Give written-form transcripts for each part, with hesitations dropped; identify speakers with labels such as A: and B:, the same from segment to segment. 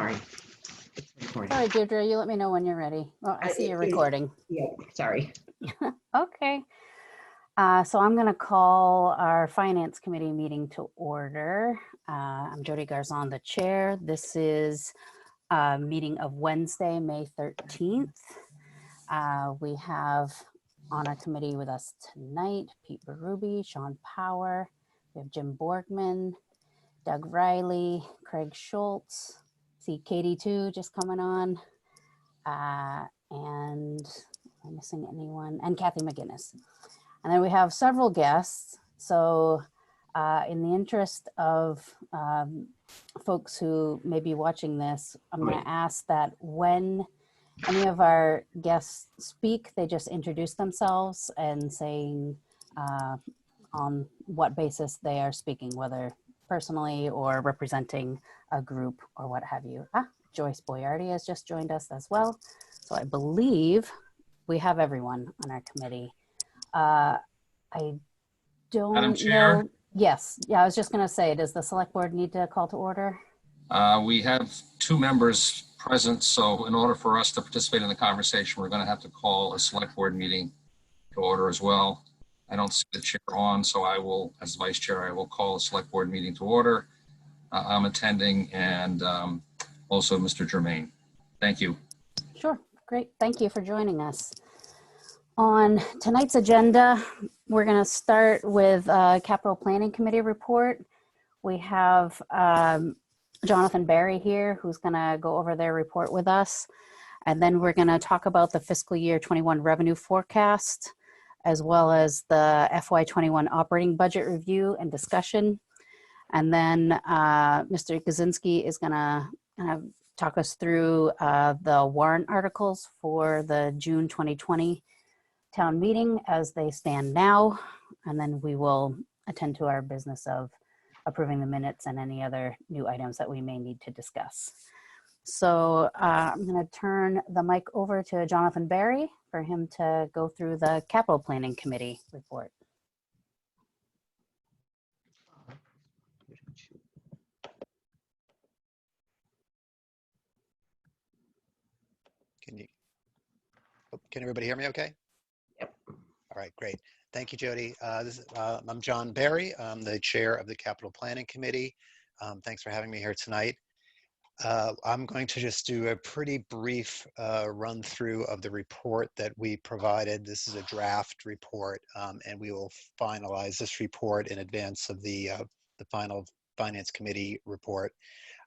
A: sorry. It's recording.
B: Sorry, Deirdre, you let me know when you're ready. Oh, I see you're recording.
A: Yeah, sorry.
B: Okay. So I'm going to call our Finance Committee meeting to order. I'm Jody Garzon, the chair. This is a meeting of Wednesday, May 13th. We have on our committee with us tonight, Pete Berube, Sean Power, we have Jim Borgman, Doug Riley, Craig Schultz, see Katie too, just coming on. And am I missing anyone? And Kathy McGinnis. And then we have several guests. So in the interest of folks who may be watching this, I'm going to ask that when any of our guests speak, they just introduce themselves and saying on what basis they are speaking, whether personally or representing a group or what have you. Joyce Boyardi has just joined us as well. So I believe we have everyone on our committee. I don't
C: Madam Chair?
B: know. Yes. Yeah, I was just going to say, does the select board need to call to order?
C: We have two members present, so in order for us to participate in the conversation, we're going to have to call a select board meeting to order as well. I don't see the chair on, so I will, as vice chair, I will call a select board meeting to order. I'm attending, and also Mr. Germain. Thank you.
B: Sure. Great. Thank you for joining us. On tonight's agenda, we're going to start with Capital Planning Committee report. We have Jonathan Barry here, who's going to go over their report with us. And then we're going to talk about the fiscal year 21 revenue forecast, as well as the FY21 operating budget review and discussion. And then Mr. Kaczynski is going to talk us through the warrant articles for the June 2020 town meeting as they stand now. And then we will attend to our business of approving the minutes and any other new items that we may need to discuss. So I'm going to turn the mic over to Jonathan Barry for him to go through the Capital Planning Committee report.
D: Can everybody hear me okay?
A: Yep.
D: All right, great. Thank you, Jody. I'm John Barry. I'm the chair of the Capital Planning Committee. Thanks for having me here tonight. I'm going to just do a pretty brief run through of the report that we provided. This is a draft report, and we will finalize this report in advance of the final Finance Committee report.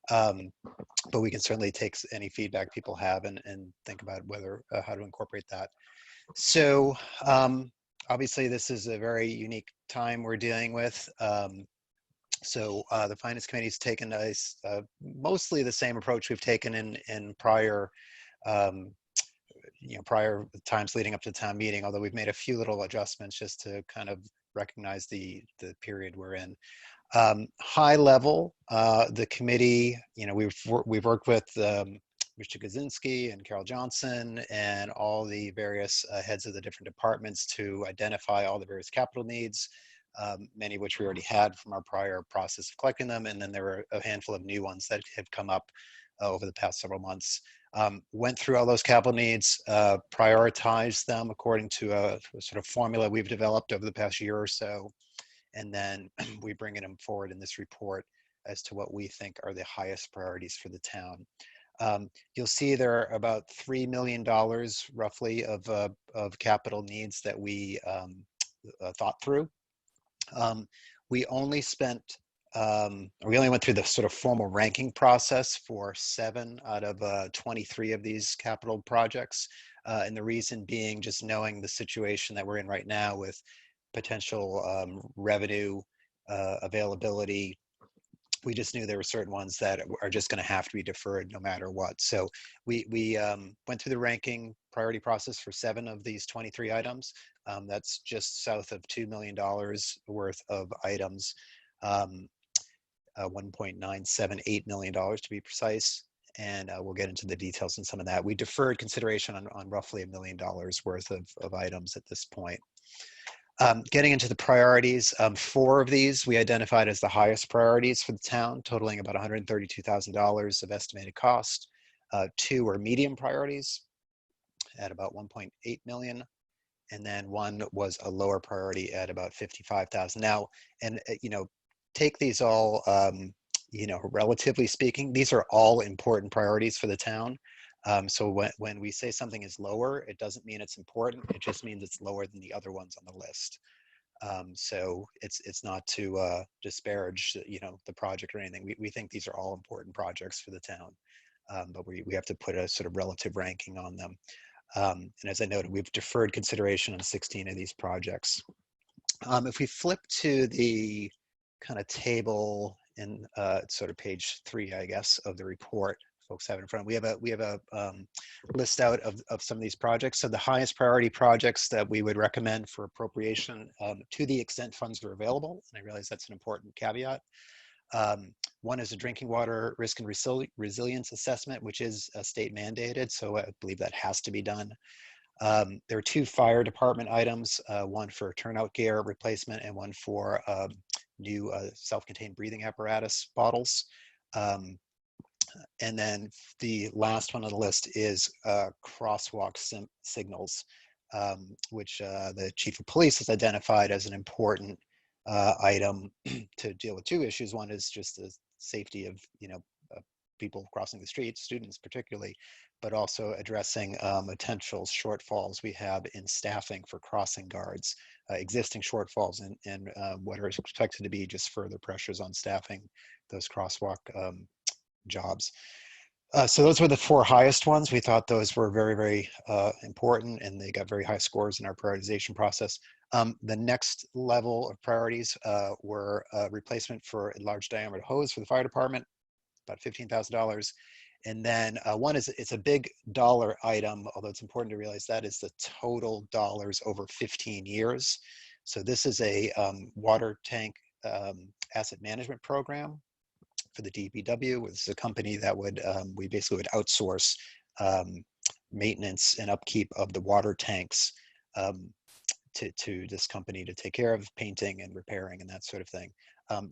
D: But we can certainly take any feedback people have and think about whether how to incorporate that. So obviously this is a very unique time we're dealing with. So the Finance Committee has taken mostly the same approach we've taken in prior prior times leading up to town meeting, although we've made a few little adjustments just to kind of recognize the period we're in. High level, the committee, we've worked with Mr. Kaczynski and Carol Johnson and all the various heads of the different departments to identify all the various capital needs, many of which we already had from our prior process of collecting them. And then there were a handful of new ones that have come up over the past several months. Went through all those capital needs, prioritized them according to a sort of formula we've developed over the past year or so. And then we bring them forward in this report as to what we think are the highest priorities for the town. You'll see there are about $3 million roughly of capital needs that we thought through. We only went through the sort of formal ranking process for 7 out of 23 of these capital projects. And the reason being just knowing the situation that we're in right now with potential revenue availability. We just knew there were certain ones that are just going to have to be deferred no matter what. So we went through the ranking priority process for 7 of these 23 items. That's just south of $2 million worth of items, $1.978 million to be precise. And we'll get into the details on some of that. We deferred consideration on roughly $1 million worth of items at this point. Getting into the priorities, 4 of these we identified as the highest priorities for the town, totaling about $132,000 of estimated cost. 2 are medium priorities at about 1.8 million. And then 1 was a lower priority at about 55,000. Now, and take these all, relatively speaking, these are all important priorities for the town. So when we say something is lower, it doesn't mean it's important. It just means it's lower than the other ones on the list. So it's not to disparage, the project or anything. We think these are all important projects for the town, but we have to put a sort of relative ranking on them. And as I noted, we've deferred consideration on 16 of these projects. If we flip to the kind of table in sort of page 3, I guess, of the report folks have in front, we have a list out of some of these projects. So the highest priority projects that we would recommend for appropriation, to the extent funds are available, and I realize that's an important caveat. 1 is a drinking water risk and resilience assessment, which is state mandated, so I believe that has to be done. There are 2 fire department items, 1 for turnout gear replacement and 1 for new self-contained breathing apparatus bottles. And then the last one on the list is Crosswalks Signals, which the chief of police has identified as an important item to deal with 2 issues. 1 is just the safety of people crossing the street, students particularly, but also addressing potential shortfalls we have in staffing for crossing guards, existing shortfalls, and what are expected to be just further pressures on staffing those crosswalk jobs. So those were the 4 highest ones. We thought those were very, very important, and they got very high scores in our prioritization process. The next level of priorities were replacement for a large diameter hose for the fire department, about $15,000. And then 1 is, it's a big dollar item, although it's important to realize that is the total dollars over 15 years. So this is a water tank asset management program for the DPW. This is a company that would, we basically would outsource maintenance and upkeep of the water tanks to this company to take care of painting and repairing and that sort of thing.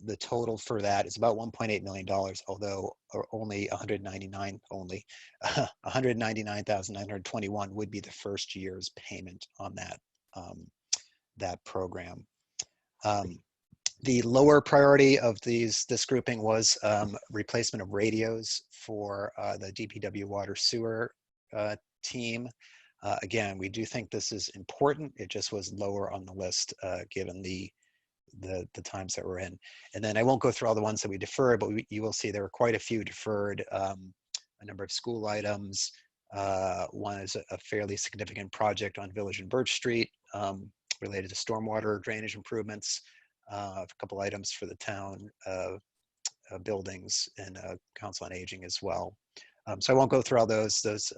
D: The total for that is about $1.8 million, although only 199,921 would be the first year's payment on that, that program. The lower priority of this grouping was replacement of radios for the DPW water sewer team. Again, we do think this is important. It just was lower on the list given the times that we're in. And then I won't go through all the ones that we deferred, but you will see there were quite a few deferred, a number of school items. 1 is a fairly significant project on Village and Birch Street related to stormwater drainage improvements. A couple items for the town buildings and Council on Aging as well. So I won't go through all those. Those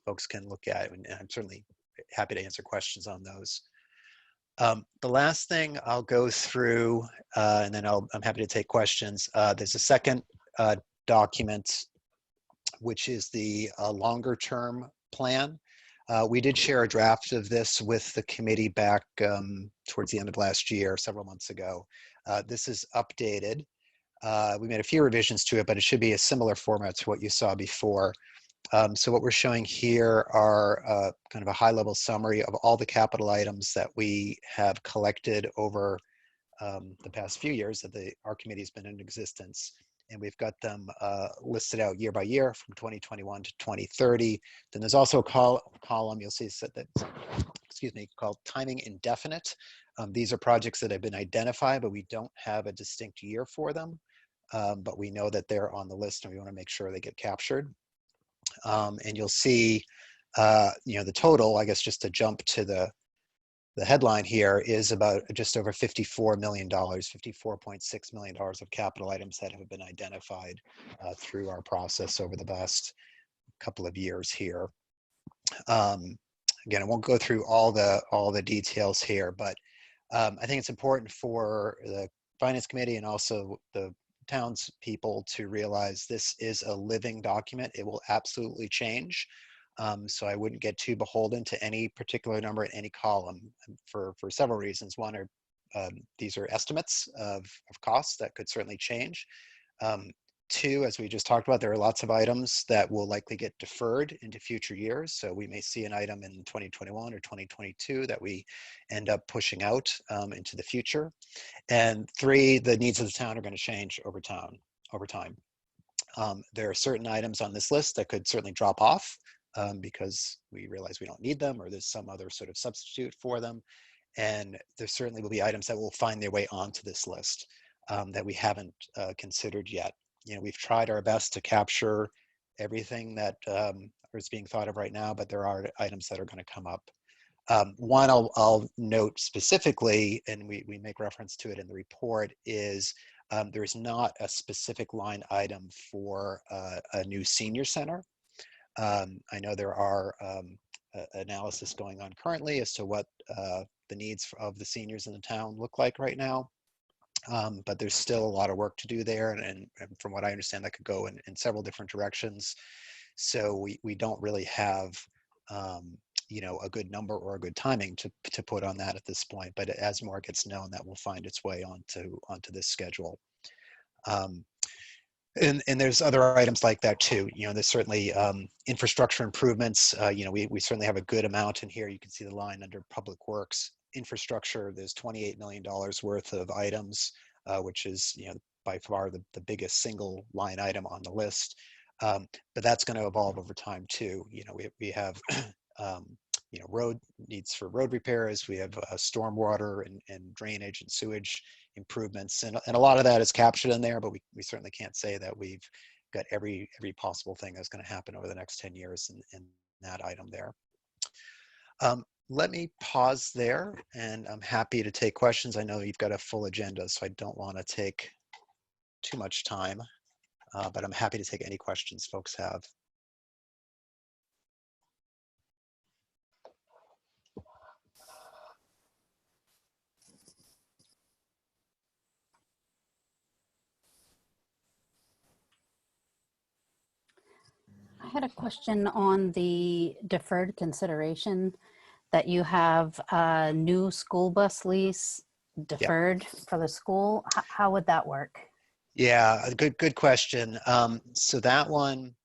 D: folks can look at it, and I'm certainly happy to answer questions on those. The last thing I'll go through, and then I'm happy to take questions. There's a second document, which is the longer term plan. We did share a draft of this with the committee back towards the end of last year, several months ago. This is updated. We made a few revisions to it, but it should be a similar format to what you saw before. So what we're showing here are kind of a high-level summary of all the capital items that we have collected over the past few years that our committee has been in existence. And we've got them listed out year by year from 2021 to 2030. Then there's also a column you'll see that, excuse me, called timing indefinite. These are projects that have been identified, but we don't have a distinct year for them. But we know that they're on the list and we want to make sure they get captured. And you'll see, the total, I guess, just to jump to the headline here, is about just over $54 million, $54.6 million of capital items that have been identified through our process over the past couple of years here. Again, I won't go through all the details here, but I think it's important for the Finance Committee and also the townspeople to realize this is a living document. It will absolutely change. So I wouldn't get too beholden to any particular number in any column for several reasons. One are these are estimates of costs that could certainly change. Two, as we just talked about, there are lots of items that will likely get deferred into future years. So we may see an item in 2021 or 2022 that we end up pushing out into the future. And three, the needs of the town are going to change over time. There are certain items on this list that could certainly drop off because we realize we don't need them, or there's some other sort of substitute for them. And there certainly will be items that will find their way onto this list that we haven't considered yet. You know, we've tried our best to capture everything that is being thought of right now, but there are items that are going to come up. One I'll note specifically, and we make reference to it in the report, is there's not a specific line item for a new senior center. I know there are analysis going on currently as to what the needs of the seniors in the town look like right now. But there's still a lot of work to do there. And from what I understand, that could go in several different directions. So we don't really have, you know, a good number or a good timing to put on that at this point. But as more gets known, that will find its way onto this schedule. And there's other items like that too. You know, there's certainly infrastructure improvements. You know, we certainly have a good amount in here. You can see the line under Public Works. Infrastructure, there's $28 million worth of items, which is, you know, by far the biggest single line item on the list. But that's going to evolve over time too. You know, we have, you know, road needs for road repairs. We have stormwater and drainage and sewage improvements. And a lot of that is captured in there, but we certainly can't say that we've got every possible thing that's going to happen over the next 10 years in that item there. Let me pause there, and I'm happy to take questions. I know you've got a full agenda, so I don't want to take too much time, but I'm happy to take any questions folks have.
B: I had a question on the deferred consideration that you have a new school bus lease deferred for the school. How would that work?
D: Yeah, a good question. So that one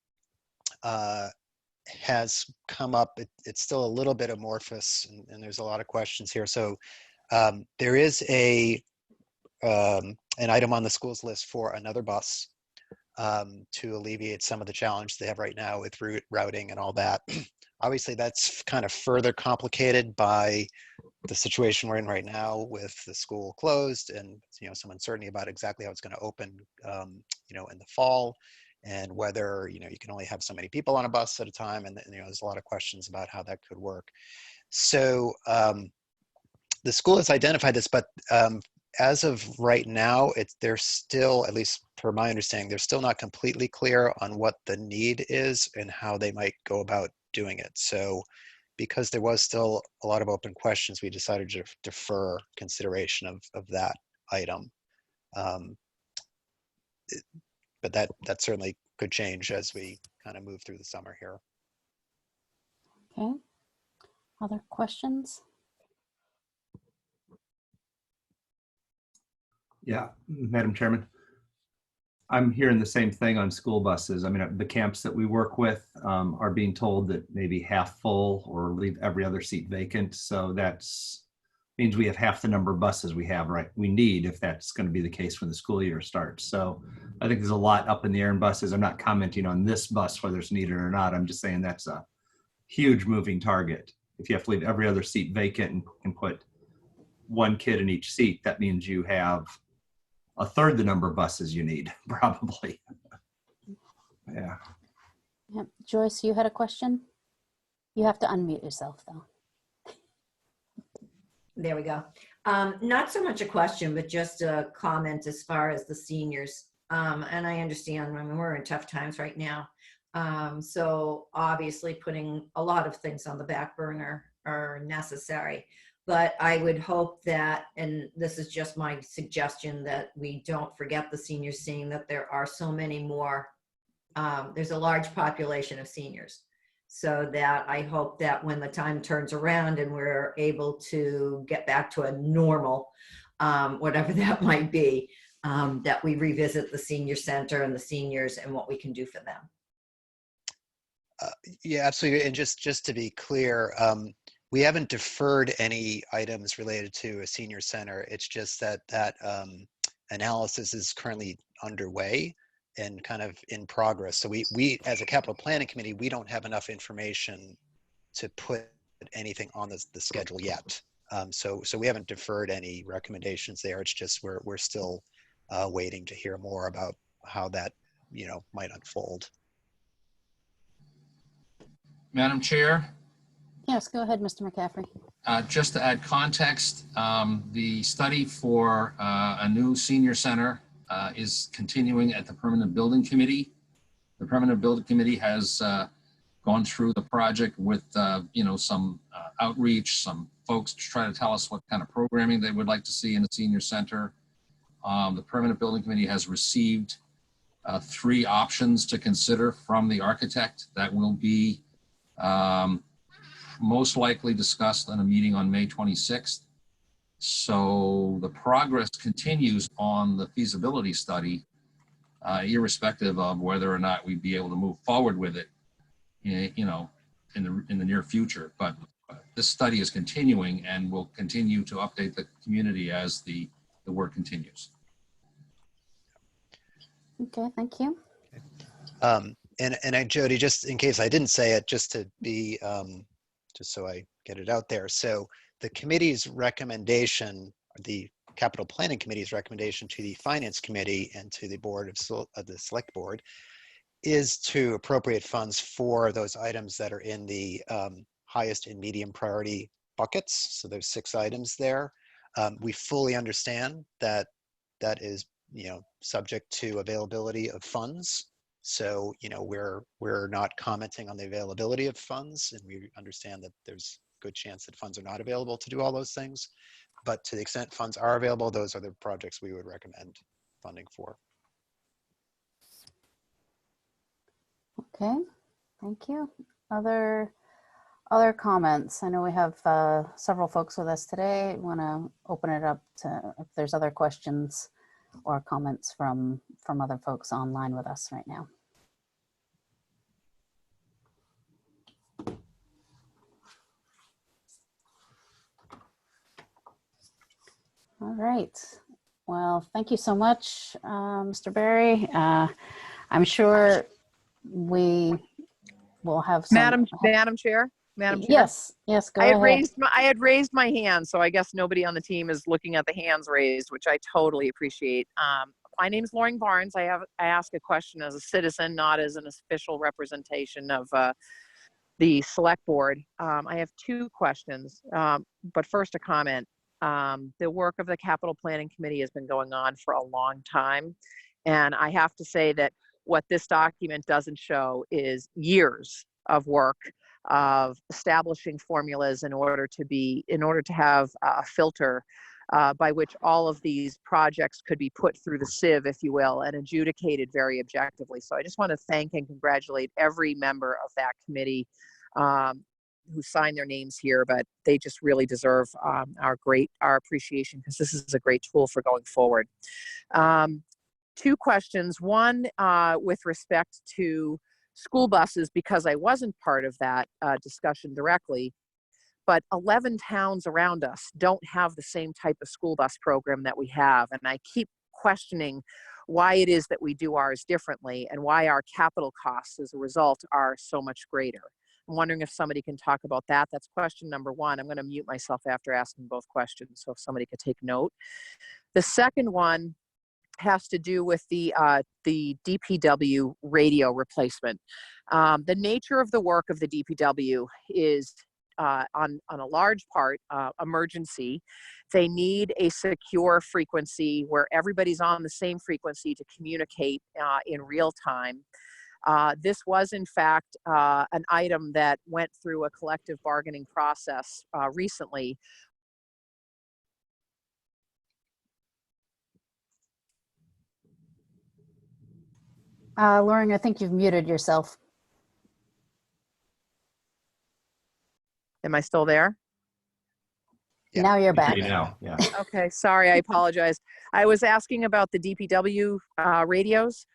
D: has come up. It's still a little bit amorphous, and there's a lot of questions here. So there is an item on the schools list for another bus to alleviate some of the challenge they have right now with routing and all that. Obviously, that's kind of further complicated by the situation we're in right now with the school closed and, you know, some uncertainty about exactly how it's going to open, you know, in the fall, and whether, you know, you can only have so many people on a bus at a time. And, you know, there's a lot of questions about how that could work. So the school has identified this, but as of right now, they're still, at least per my understanding, they're still not completely clear on what the need is and how they might go about doing it. So because there was still a lot of open questions, we decided to defer consideration of that item. But that certainly could change as we kind of move through the summer here.
B: Okay. Other questions?
E: Yeah, Madam Chairman. I'm hearing the same thing on school buses. I mean, the camps that we work with are being told that maybe half full or leave every other seat vacant. So that's means we have half the number of buses we need if that's going to be the case when the school year starts. So I think there's a lot up in the air in buses. I'm not commenting on this bus, whether it's needed or not. I'm just saying that's a huge moving target. If you have to leave every other seat vacant and put one kid in each seat, that means you have a third the number of buses you need, probably. Yeah.
B: Yep. Joyce, you had a question? You have to unmute yourself though.
A: There we go. Not so much a question, but just a comment as far as the seniors. And I understand, I mean, we're in tough times right now. So obviously putting a lot of things on the back burner are necessary. But I would hope that, and this is just my suggestion, that we don't forget the seniors, seeing that there are so many more, there's a large population of seniors. so that I hope that when the time turns around and we're able to get back to a normal, whatever that might be, that we revisit the senior center and the seniors and what we can do for them.
D: Yeah, absolutely. And just to be clear, we haven't deferred any items related to a senior center. It's just that analysis is currently underway and kind of in progress. So we as a capital planning committee, we don't have enough information to put anything on the schedule yet. So we haven't deferred any recommendations there. It's just we're still waiting to hear more about how that might unfold.
C: Madam Chair,
B: Yes, go ahead, Mr. McCaffrey.
C: just to add context, the study for a new senior center is continuing at the Permanent Building Committee. The Permanent Building Committee has gone through the project with some outreach, some folks to try to tell us what kind of programming they would like to see in a senior center. The Permanent Building Committee has received 3 options to consider from the architect that will be most likely discussed in a meeting on May 26th. So the progress continues on the feasibility study, irrespective of whether or not we'd be able to move forward with it, in the near future. But this study is continuing and will continue to update the community as the work continues.
B: Okay, thank you.
D: And Jody, just in case I didn't say it, just to be, just so I get it out there. So the committee's recommendation, the capital planning committee's recommendation to the finance committee and to the board of the select board is to appropriate funds for those items that are in the highest and medium priority buckets. So there's 6 items there. We fully understand that that is, subject to availability of funds. So, we're not commenting on the availability of funds, and we understand that there's a good chance that funds are not available to do all those things. But to the extent funds are available, those are the projects we would recommend funding for.
B: Okay, thank you. Other comments? I know we have several folks with us today. Want to open it up to if there's other questions or comments from other folks online with us right now. All right. Well, thank you so much, Mr. Barry. I'm sure we will have some.
F: Madam Chair.
B: Yes, go ahead.
F: I had raised my hand, so I guess nobody on the team is looking at the hands raised, which I totally appreciate. My name's Lauren Barnes. I ask a question as a citizen, not as an official representation of the select board. I have 2 questions, but first a comment. The work of the capital planning committee has been going on for a long time, and I have to say that what this document doesn't show is years of work of establishing formulas in order to have a filter by which all of these projects could be put through the sieve, if you will, and adjudicated very objectively. So I just want to thank and congratulate every member of that committee who signed their names here, but they just really deserve our appreciation, because this is a great tool for going forward. 2 questions. One, with respect to school buses, because I wasn't part of that discussion directly, but 11 towns around us don't have the same type of school bus program that we have. And I keep questioning why it is that we do ours differently and why our capital costs as a result are so much greater. I'm wondering if somebody can talk about that. That's question number 1. I'm going to mute myself after asking both questions, so if somebody could take note. The second one has to do with the DPW radio replacement. The nature of the work of the DPW is on a large part emergency. They need a secure frequency where everybody's on the same frequency to communicate in real time. This was, in fact, an item that went through a collective bargaining process recently.
B: Lauren, I think you've muted yourself.
F: Am I still there?
D: Yeah.
B: Now you're
E: I
B: back.
E: hear you now, yeah.
F: Okay, sorry, I apologize. I was asking about the DPW radios.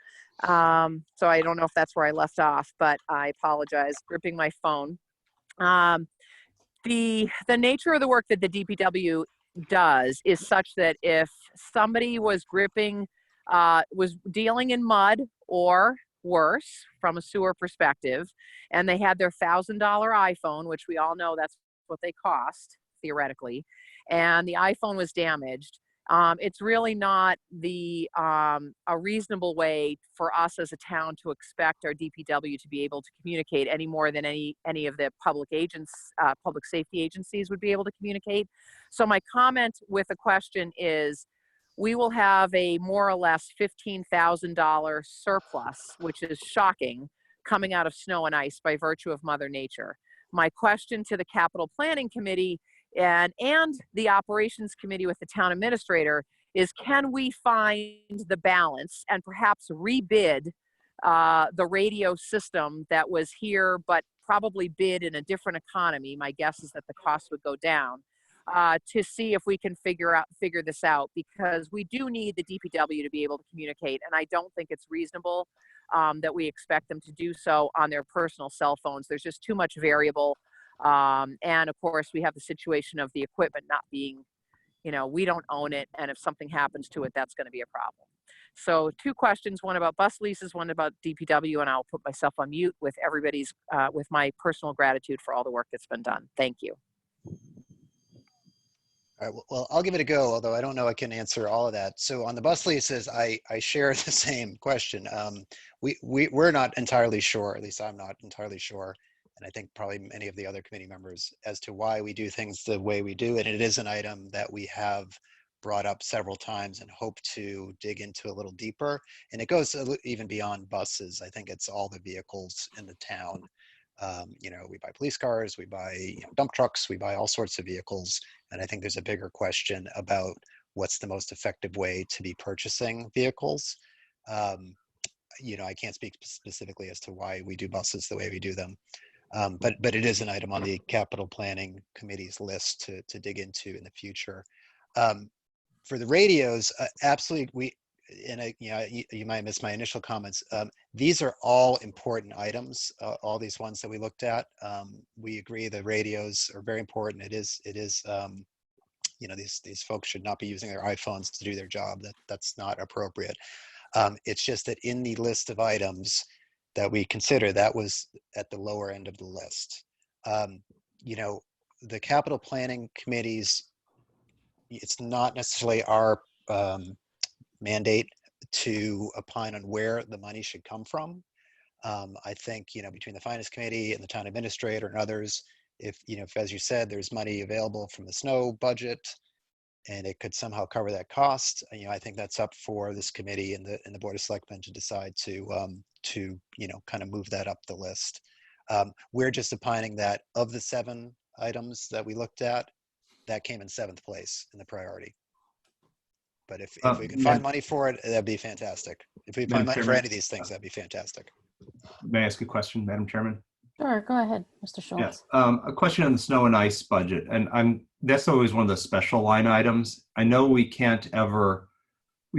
F: So I don't know if that's where I left off, but I apologize. Gripping my phone. The nature of the work that the DPW does is such that if somebody was was dealing in mud or worse from a sewer perspective, and they had their $1,000 iPhone, which we all know that's what they cost theoretically, and the iPhone was damaged, it's really not a reasonable way for us as a town to expect our DPW to be able to communicate any more than any of the public safety agencies would be able to communicate. So my comment with the question is, we will have a more or less $15,000 surplus, which is shocking, coming out of snow and ice by virtue of Mother Nature. My question to the Capital Planning Committee and the Operations Committee with the town administrator is, can we find the balance and perhaps rebid the radio system that was here, but probably bid in a different economy? My guess is that the cost would go down, to see if we can figure this out, because we do need the DPW to be able to communicate, and I don't think it's reasonable that we expect them to do so on their personal cell phones. There's just too much variable. And of course, we have the situation of the equipment not being, we don't own it. And if something happens to it, that's going to be a problem. So 2 questions, one about bus leases, one about DPW, and I'll put myself on mute with with my personal gratitude for all the work that's been done. Thank you.
D: All right, well, I'll give it a go, although I don't know I can answer all of that. So on the bus leases, I share the same question. We're not entirely sure, at least I'm not entirely sure, and I think probably many of the other committee members, as to why we do things the way we do. And it is an item that we have brought up several times and hope to dig into a little deeper. And it goes even beyond buses. I think it's all the vehicles in the town. We buy police cars, we buy dump trucks, we buy all sorts of vehicles. And I think there's a bigger question about what's the most effective way to be purchasing vehicles. I can't speak specifically as to why we do buses the way we do them. But it is an item on the capital planning committee's list to dig into in the future. For the radios, absolutely, you might miss my initial comments. These are all important items, all these ones that we looked at. We agree the radios are very important. It is these folks should not be using their iPhones to do their job. That's not appropriate. It's just that in the list of items that we consider, that was at the lower end of the list. The capital planning committees, it's not necessarily our mandate to opine on where the money should come from. I think, between the finance committee and the town administrator and others, if as you said, there's money available from the snow budget and it could somehow cover that cost, I think that's up for this committee and the Board of Selectmen to decide to kind of move that up the list. We're just opining that of the 7 items that we looked at, that came in 7th place in the priority. But if we can find money for it, that'd be fantastic. If we find money for any of these things, that'd be fantastic.
E: May I ask a question, Madam Chairman?
B: Sure, go ahead, Mr. Schultz.
E: Yes. A question on the snow and ice budget, and that's always one of the special line items. I know we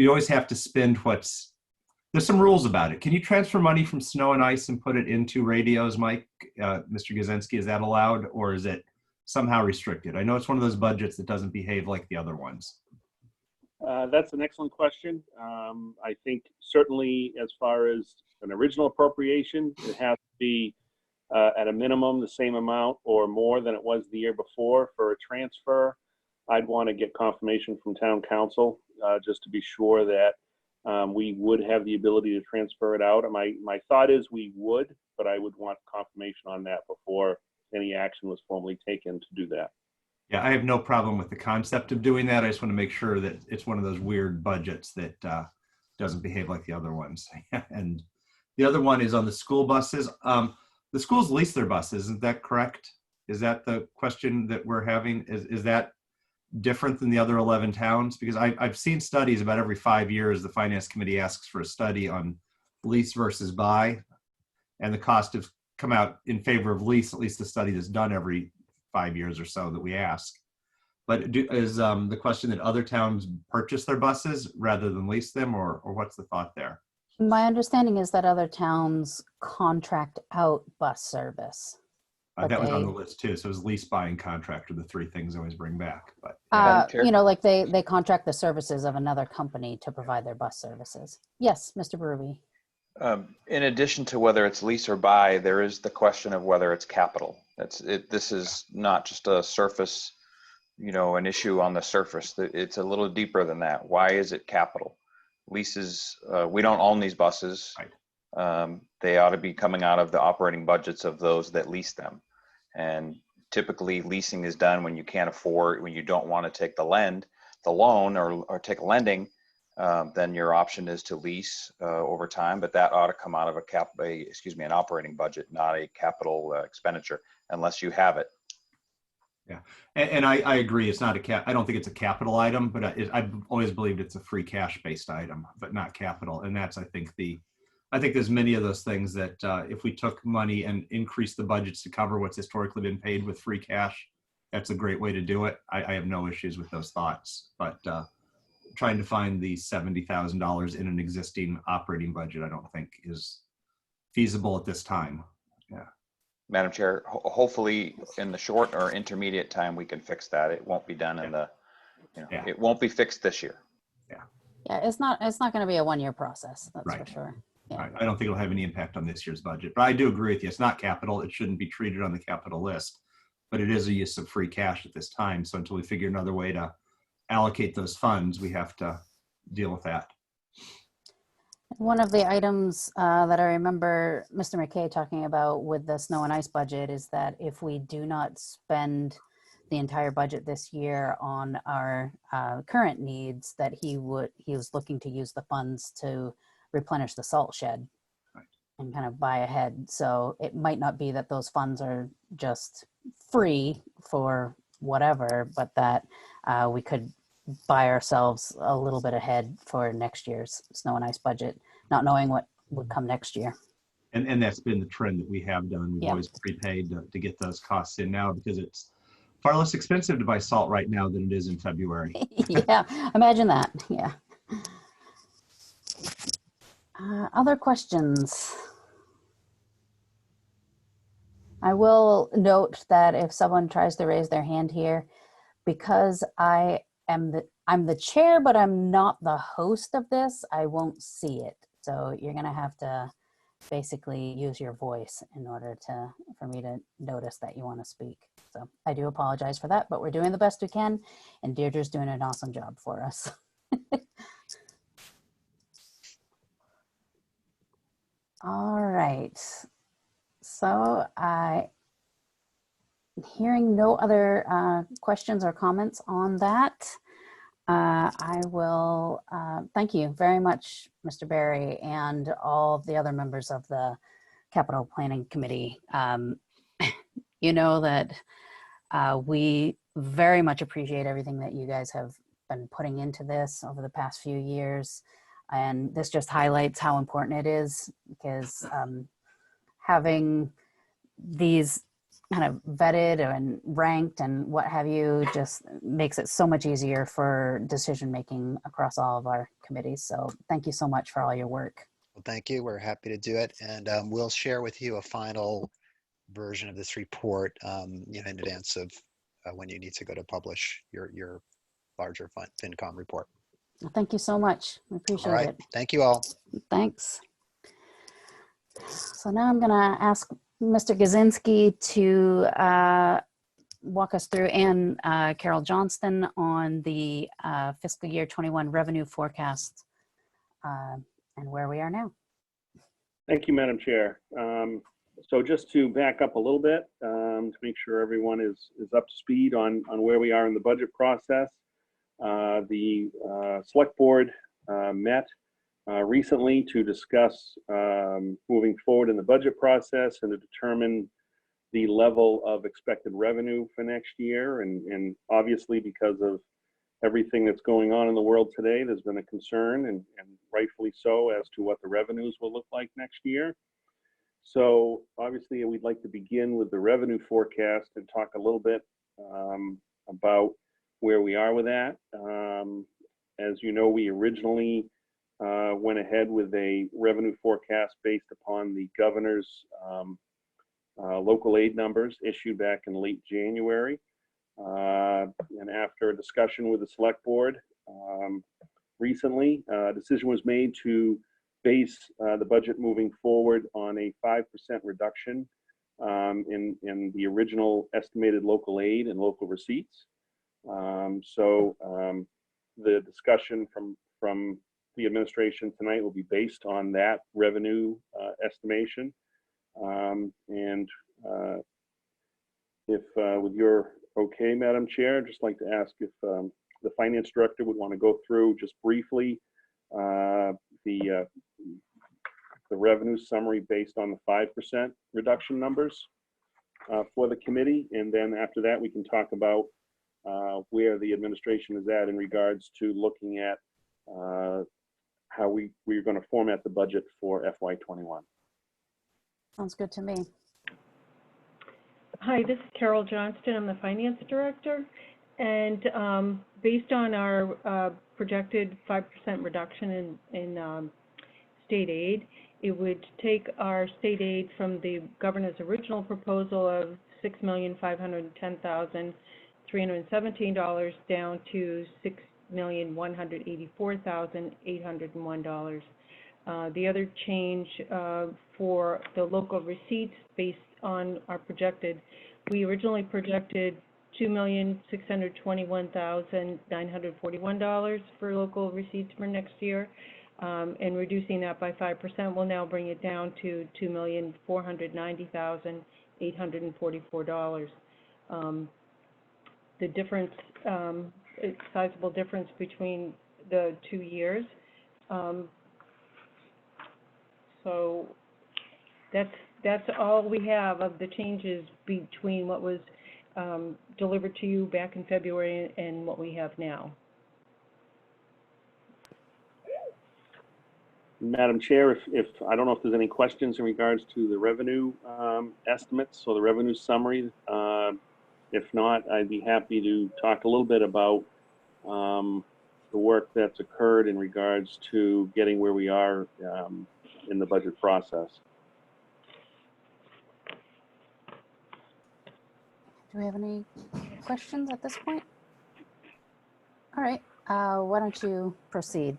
E: always have to spend there's some rules about it. Can you transfer money from snow and ice and put it into radios, Mike? Mr. Gazinski, is that allowed, or is it somehow restricted? I know it's one of those budgets that doesn't behave like the other ones.
G: That's an excellent question. I think certainly as far as an original appropriation, it has to be at a minimum the same amount or more than it was the year before. For a transfer, I'd want to get confirmation from town council just to be sure that we would have the ability to transfer it out. And my thought is we would, but I would want confirmation on that before any action was formally taken to do that.
E: Yeah, I have no problem with the concept of doing that. I just want to make sure that it's one of those weird budgets that doesn't behave like the other ones. And the other one is on the school buses. The schools lease their buses, isn't that correct? Is that the question that we're having? Is that different than the other 11 towns? Because I've seen studies about every 5 years, the finance committee asks for a study on lease versus buy, and the cost has come out in favor of lease, at least the study that's done every 5 years or so that we ask. But is the question that other towns purchase their buses rather than lease them, or what's the thought there?
B: My understanding is that other towns contract out bus service. But
E: That was on
B: they-
E: the list too. So it was lease, buying, contract are the three things I always bring back. But
H: Madam Chair?
B: You know, like they contract the services of another company to provide their bus services. Yes, Mr. Berube.
H: In addition to whether it's lease or buy, there is the question of whether it's capital. This is not just a surface, an issue on the surface. It's a little deeper than that. Why is it capital? Leases, we don't own these buses.
E: Right.
H: They ought to be coming out of the operating budgets of those that lease them. And typically leasing is done when you can't afford, when you don't want to take the loan or take a lending. Then your option is to lease over time, but that ought to come out of an operating budget, not a capital expenditure, unless you have it.
E: Yeah, and I agree. It's not I don't think it's a capital item, but I've always believed it's a free cash based item, but not capital. And that's, I think there's many of those things that if we took money and increased the budgets to cover what's historically been paid with free cash, that's a great way to do it. I have no issues with those thoughts, but trying to find the $70,000 in an existing operating budget, I don't think is feasible at this time. Yeah.
H: Madam Chair, hopefully in the short or intermediate time, we can fix that. It won't be done it won't be fixed this year.
B: Yeah, it's not going to be a 1-year process. That's
E: Right.
B: for sure. Yeah.
E: Right. I don't think it'll have any impact on this year's budget, but I do agree with you. It's not capital. It shouldn't be treated on the capital list, but it is a use of free cash at this time. So until we figure another way to allocate those funds, we have to deal with that.
B: One of the items that I remember Mr. McKay talking about with the snow and ice budget is that if we do not spend the entire budget this year on our current needs, that he was looking to use the funds to replenish the salt shed.
E: Right.
B: And kind of buy ahead. So it might not be that those funds are just free for whatever, but that we could buy ourselves a little bit ahead for next year's snow and ice budget, not knowing what would come next year.
E: And that's been the trend that we have done. We've
B: Yep.
E: always prepaid to get those costs in now because it's far less expensive to buy salt right now than it is in February.
B: Yeah, imagine that. Yeah. Other questions? I will note that if someone tries to raise their hand here, because I'm the chair, but I'm not the host of this, I won't see it. So you're gonna have to basically use your voice in order for me to notice that you want to speak. So I do apologize for that, but we're doing the best we can, and Deirdre's doing an awesome job for us. All right. So hearing no other questions or comments on that, I will thank you very much, Mr. Barry, and all of the other members of the Capital Planning Committee. You know that we very much appreciate everything that you guys have been putting into this over the past few years. And this just highlights how important it is, because having these kind of vetted and ranked and what have you just makes it so much easier for decision making across all of our committees. So thank you so much for all your work.
D: Well, thank you. We're happy to do it. And we'll share with you a final version of this report in advance of when you need to go to publish your larger FinCom report.
B: Thank you so much. We
D: All
B: appreciate
D: right.
B: it.
D: Thank you all.
B: Thanks. So now I'm going to ask Mr. Gazinski to walk us through, and Carol Johnston, on the fiscal year 21 revenue forecast and where we are now.
G: Thank you, Madam Chair. So just to back up a little bit, to make sure everyone is up to speed on where we are in the budget process. The Select Board met recently to discuss moving forward in the budget process and to determine the level of expected revenue for next year. And obviously, because of everything that's going on in the world today, there's been a concern, and rightfully so, as to what the revenues will look like next year. So obviously we'd like to begin with the revenue forecast and talk a little bit about where we are with that. As you know, we originally went ahead with a revenue forecast based upon the governor's local aid numbers issued back in late January. And after a discussion with the select board recently, a decision was made to base the budget moving forward on a 5% reduction in the original estimated local aid and local receipts. The discussion from the administration tonight will be based on that revenue estimation. If with your okay, Madam Chair, I'd just like to ask if the Finance Director would want to go through just briefly the revenue summary based on the 5% reduction numbers for the committee. And then after that, we can talk about where the administration is at in regards to looking at how we're going to format the budget for FY21.
B: Sounds good to me.
I: Hi, this is Carol Johnston. I'm the Finance Director. And based on our projected 5% reduction in state aid, it would take our state aid from the governor's original proposal of $6,510,317 down to $6,184,801. The other change for the local receipts based on our projected, we originally projected $2,621,941 for local receipts for next year, and reducing that by 5% will now bring it down to $2,490,844. The difference, it's a sizable difference between the 2 years. So that's all we have of the changes between what was delivered to you back in February and what we have now.
G: Madam Chair, if I don't know if there's any questions in regards to the revenue estimates or the revenue summary. If not, I'd be happy to talk a little bit about the work that's occurred in regards to getting where we are in the budget process.
B: Do we have any questions at this point? All right, why don't you proceed?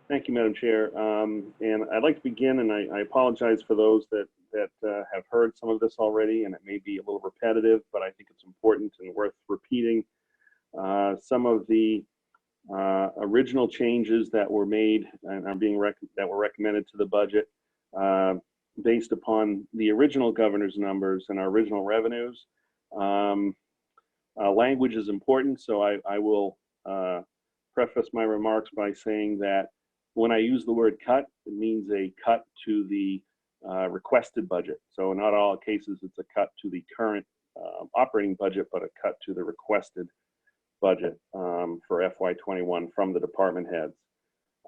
G: Thank you, Madam Chair. And I'd like to begin, and I apologize for those that have heard some of this already, and it may be a little repetitive, but I think it's important and worth repeating. Some of the original changes that were made and are being that were recommended to the budget based upon the original governor's numbers and our original revenues. Language is important, so I will preface my remarks by saying that when I use the word cut, it means a cut to the requested budget. So in not all cases, it's a cut to the current operating budget, but a cut to the requested budget for FY21 from the department heads.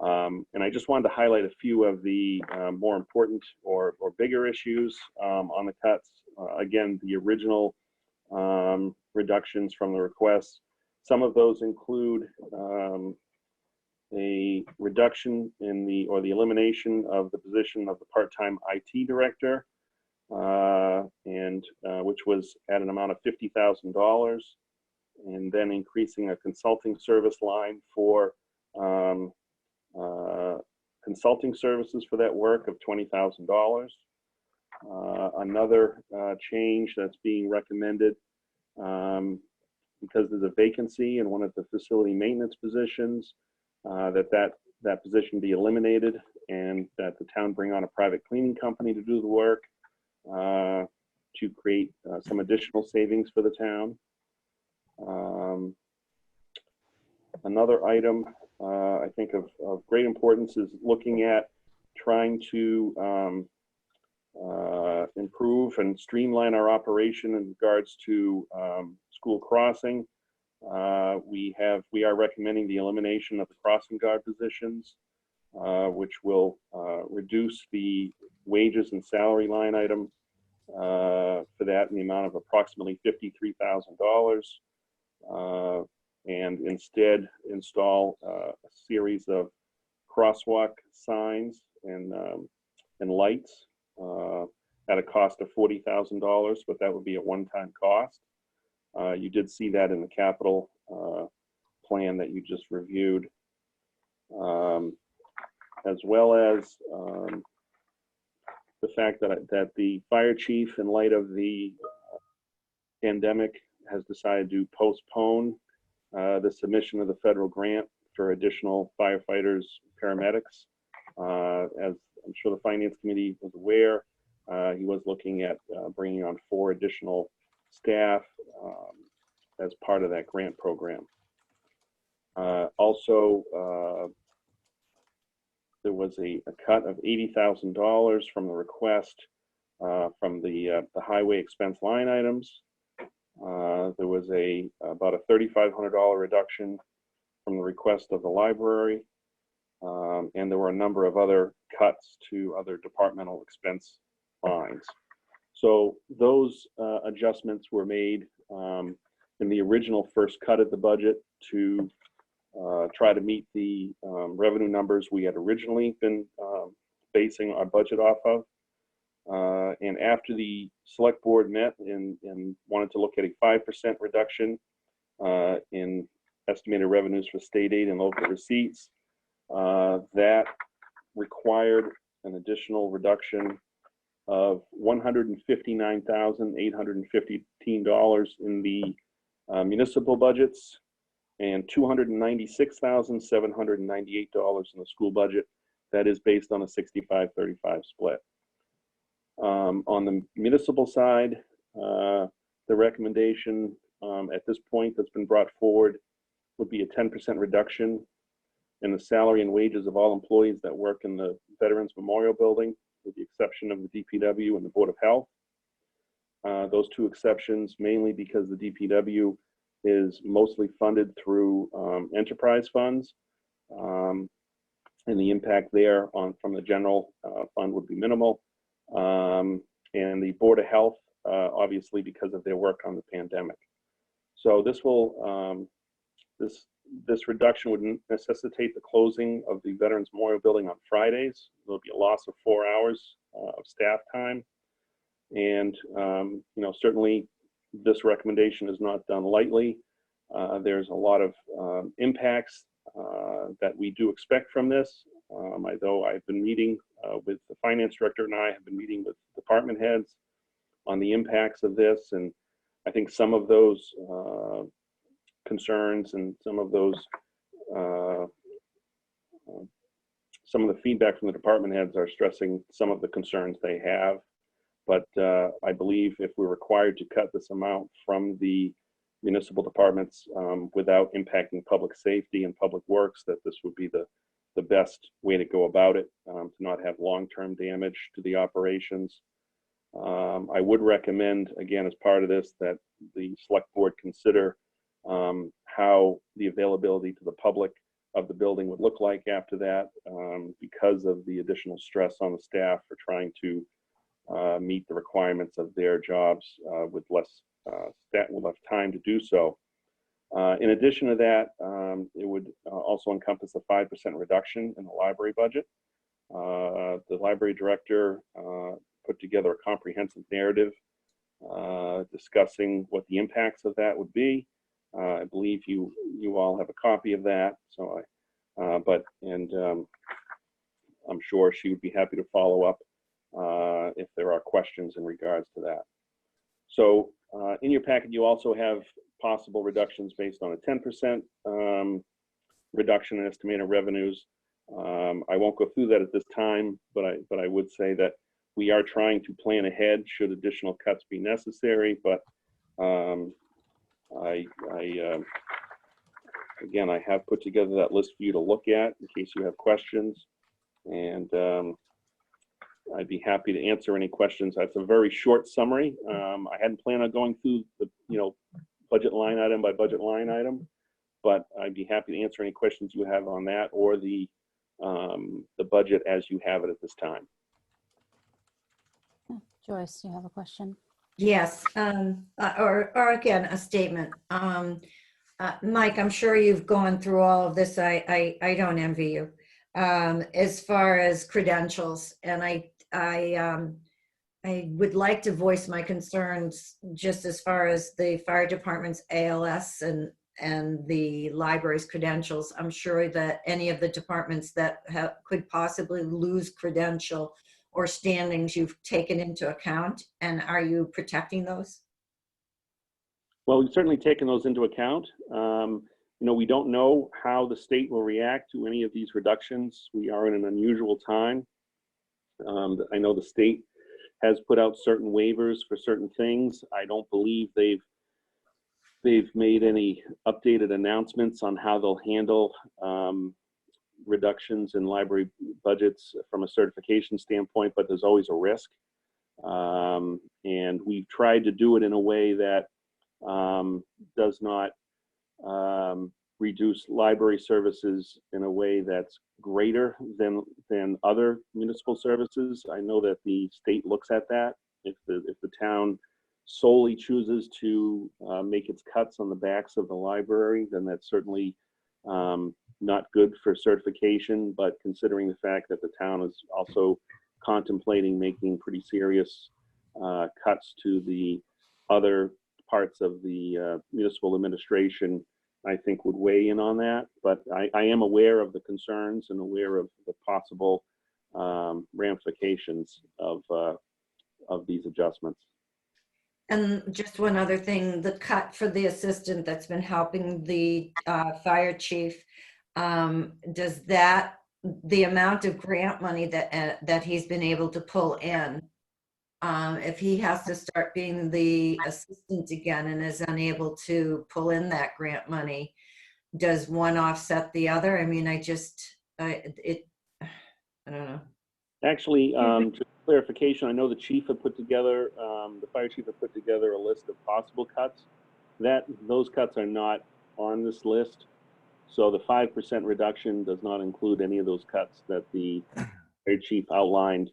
G: And I just wanted to highlight a few of the more important or bigger issues on the cuts. Again, the original reductions from the requests. Some of those include a reduction in the elimination of the position of the part-time IT director, which was at an amount of $50,000, and then increasing a consulting service line for consulting services for that work of $20,000. Another change that's being recommended because there's a vacancy in one of the facility maintenance positions, that position be eliminated and that the town bring on a private cleaning company to do the work to create some additional savings for the town. Another item I think of great importance is looking at trying to improve and streamline our operation in regards to school crossing. We are recommending the elimination of the crossing guard positions, which will reduce the wages and salary line item for that in the amount of approximately $53,000, and instead install a series of crosswalk signs and lights at a cost of $40,000, but that would be a one-time cost. You did see that in the capital plan that you just reviewed, as well as the fact that the fire chief, in light of the pandemic, has decided to postpone the submission of the federal grant for additional firefighters, paramedics. As I'm sure the Finance Committee was aware, he was looking at bringing on 4 additional staff as part of that grant program. Also, there was a cut of $80,000 from the request from the highway expense line items. There was about a $3,500 reduction from the request of the library, and there were a number of other cuts to other departmental expense lines. So those adjustments were made in the original first cut of the budget to try to meet the revenue numbers we had originally been basing our budget off of. And after the select board met and wanted to look at a 5% reduction in estimated revenues for state aid and local receipts, that required an additional reduction of $159,815 in the municipal budgets and $296,798 in the school budget. That is based on a 65-35 split. On the municipal side, the recommendation at this point that's been brought forward would be a 10% reduction in the salary and wages of all employees that work in the Veterans Memorial Building, with the exception of the DPW and the Board of Health. Those 2 exceptions, mainly because the DPW is mostly funded through enterprise funds, and the impact there from the general fund would be minimal. And the Board of Health, obviously, because of their work on the pandemic. So this will this reduction would necessitate the closing of the Veterans Memorial Building on Fridays. There'll be a loss of 4 hours of staff time, and certainly this recommendation is not done lightly. There's a lot of impacts that we do expect from this. Although I've been meeting with the finance director, and I have been meeting with department heads on the impacts of this, and I think some of those concerns and some of the feedback from the department heads are stressing some of the concerns they have. But I believe if we're required to cut this amount from the municipal departments without impacting public safety and public works, that this would be the best way to go about it, to not have long-term damage to the operations. I would recommend, again, as part of this, that the select board consider how the availability to the public of the building would look like after that, because of the additional stress on the staff for trying to meet the requirements of their jobs with less time to do so. In addition to that, it would also encompass a 5% reduction in the library budget. The library director put together a comprehensive narrative discussing what the impacts of that would be. I believe you all have a copy of that. So I'm sure she would be happy to follow up if there are questions in regards to that. So in your packet, you also have possible reductions based on a 10% reduction in estimated revenues. I won't go through that at this time, but I would say that we are trying to plan ahead should additional cuts be necessary. But again, I have put together that list for you to look at in case you have questions, and I'd be happy to answer any questions. That's a very short summary. I hadn't planned on going through the budget line item by budget line item, but I'd be happy to answer any questions you have on that or the budget as you have it at this time.
B: Joyce, you have a question?
A: Yes, or again, a statement. Mike, I'm sure you've gone through all of this. I don't envy you. As far as credentials, and I would like to voice my concerns just as far as the fire department's ALS and the library's credentials. I'm sure that any of the departments that could possibly lose credential or standings you've taken into account, and are you protecting those?
G: Well, we've certainly taken those into account. We don't know how the state will react to any of these reductions. We are in an unusual time. I know the state has put out certain waivers for certain things. I don't believe they've made any updated announcements on how they'll handle reductions in library budgets from a certification standpoint, but there's always a risk. And we've tried to do it in a way that does not reduce library services in a way that's greater than other municipal services. I know that the state looks at that. If the town solely chooses to make its cuts on the backs of the library, then that's certainly not good for certification. But considering the fact that the town is also contemplating making pretty serious cuts to the other parts of the municipal administration, I think would weigh in on that. But I am aware of the concerns and aware of the possible ramifications of these adjustments.
A: And just one other thing, the cut for the assistant that's been helping the fire chief, does the amount of grant money that he's been able to pull in, if he has to start being the assistant again and is unable to pull in that grant money, does one offset the other? I mean, I don't know.
G: Actually, just clarification, I know the chief had put together, the fire chief had put together a list of possible cuts. Those cuts are not on this list. So the 5% reduction does not include any of those cuts that the fire chief outlined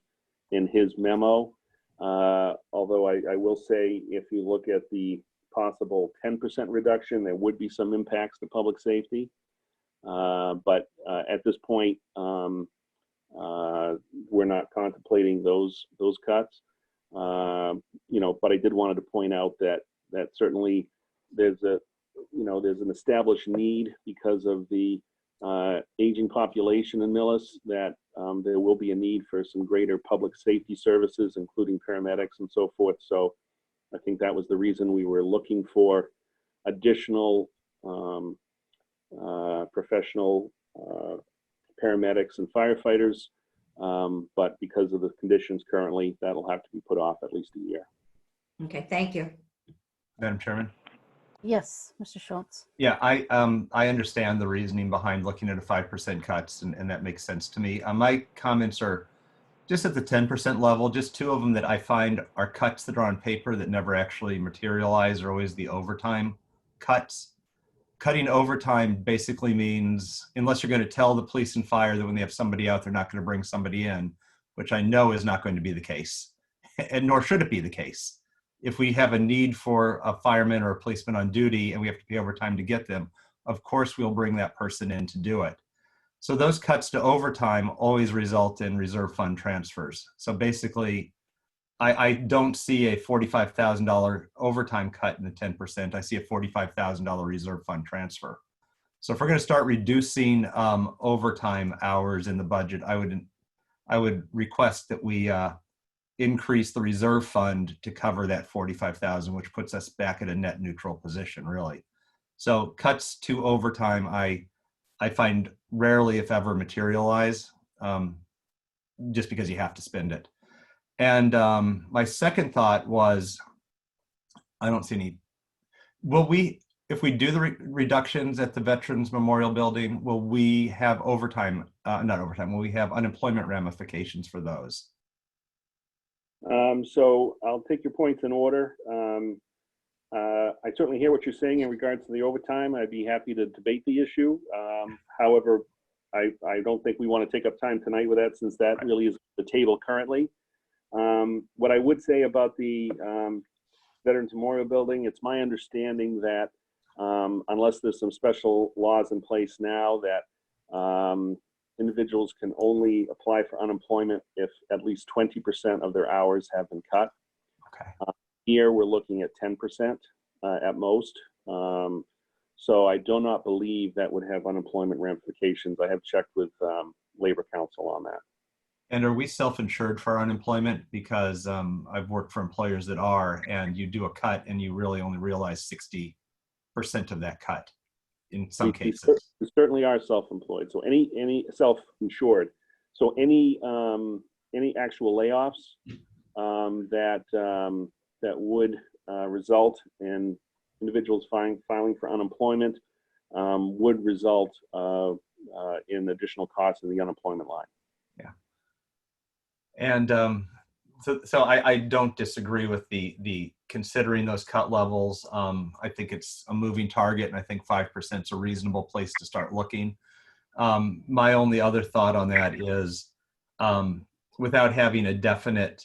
G: in his memo. Although I will say, if you look at the possible 10% reduction, there would be some impacts to public safety. But at this point, we're not contemplating those cuts. But I did wanted to point out that certainly there's an established need because of the aging population in Millis, that there will be a need for some greater public safety services, including paramedics and so forth. So I think that was the reason we were looking for additional professional paramedics and firefighters. But because of the conditions currently, that'll have to be put off at least a year.
A: Okay, thank you.
E: Madam Chairman?
B: Yes, Mr. Schultz.
E: Yeah, I understand the reasoning behind looking at a 5% cuts, and that makes sense to me. My comments are just at the 10% level. Just two of them that I find are cuts that are on paper that never actually materialize are always the overtime cuts. Cutting overtime basically means, unless you're going to tell the police and fire that when they have somebody out, they're not going to bring somebody in, which I know is not going to be the case, and nor should it be the case. If we have a need for a fireman or a policeman on duty and we have to pay overtime to get them, of course we'll bring that person in to do it. So those cuts to overtime always result in reserve fund transfers. So basically, I don't see a $45,000 overtime cut in the 10%. I see a $45,000 reserve fund transfer. So if we're going to start reducing overtime hours in the budget, I would request that we increase the reserve fund to cover that $45,000, which puts us back at a net neutral position, really. So cuts to overtime, I find rarely, if ever, materialize, just because you have to spend it. And my second thought was, I don't see any, if we do the reductions at the Veterans Memorial Building, will we have overtime, not overtime, will we have unemployment ramifications for those?
G: So I'll take your points in order. I certainly hear what you're saying in regards to the overtime. I'd be happy to debate the issue. However, I don't think we want to take up time tonight with that, since that really is the table currently. What I would say about the Veterans Memorial Building, it's my understanding that unless there's some special laws in place now that individuals can only apply for unemployment if at least 20% of their hours have been cut.
E: Okay.
G: Here we're looking at 10% at most. So I do not believe that would have unemployment ramifications. I have checked with Labor Council on that.
E: And are we self-insured for unemployment? Because I've worked for employers that are, and you do a cut and you really only realize 60% of that cut in some cases.
G: We certainly are self-employed. So any self-insured. So any actual layoffs that would result in individuals filing for unemployment would result in additional costs in the unemployment line.
E: Yeah. And so I don't disagree with the considering those cut levels. I think it's a moving target, and I think 5% is a reasonable place to start looking. My only other thought on that is without having a definite,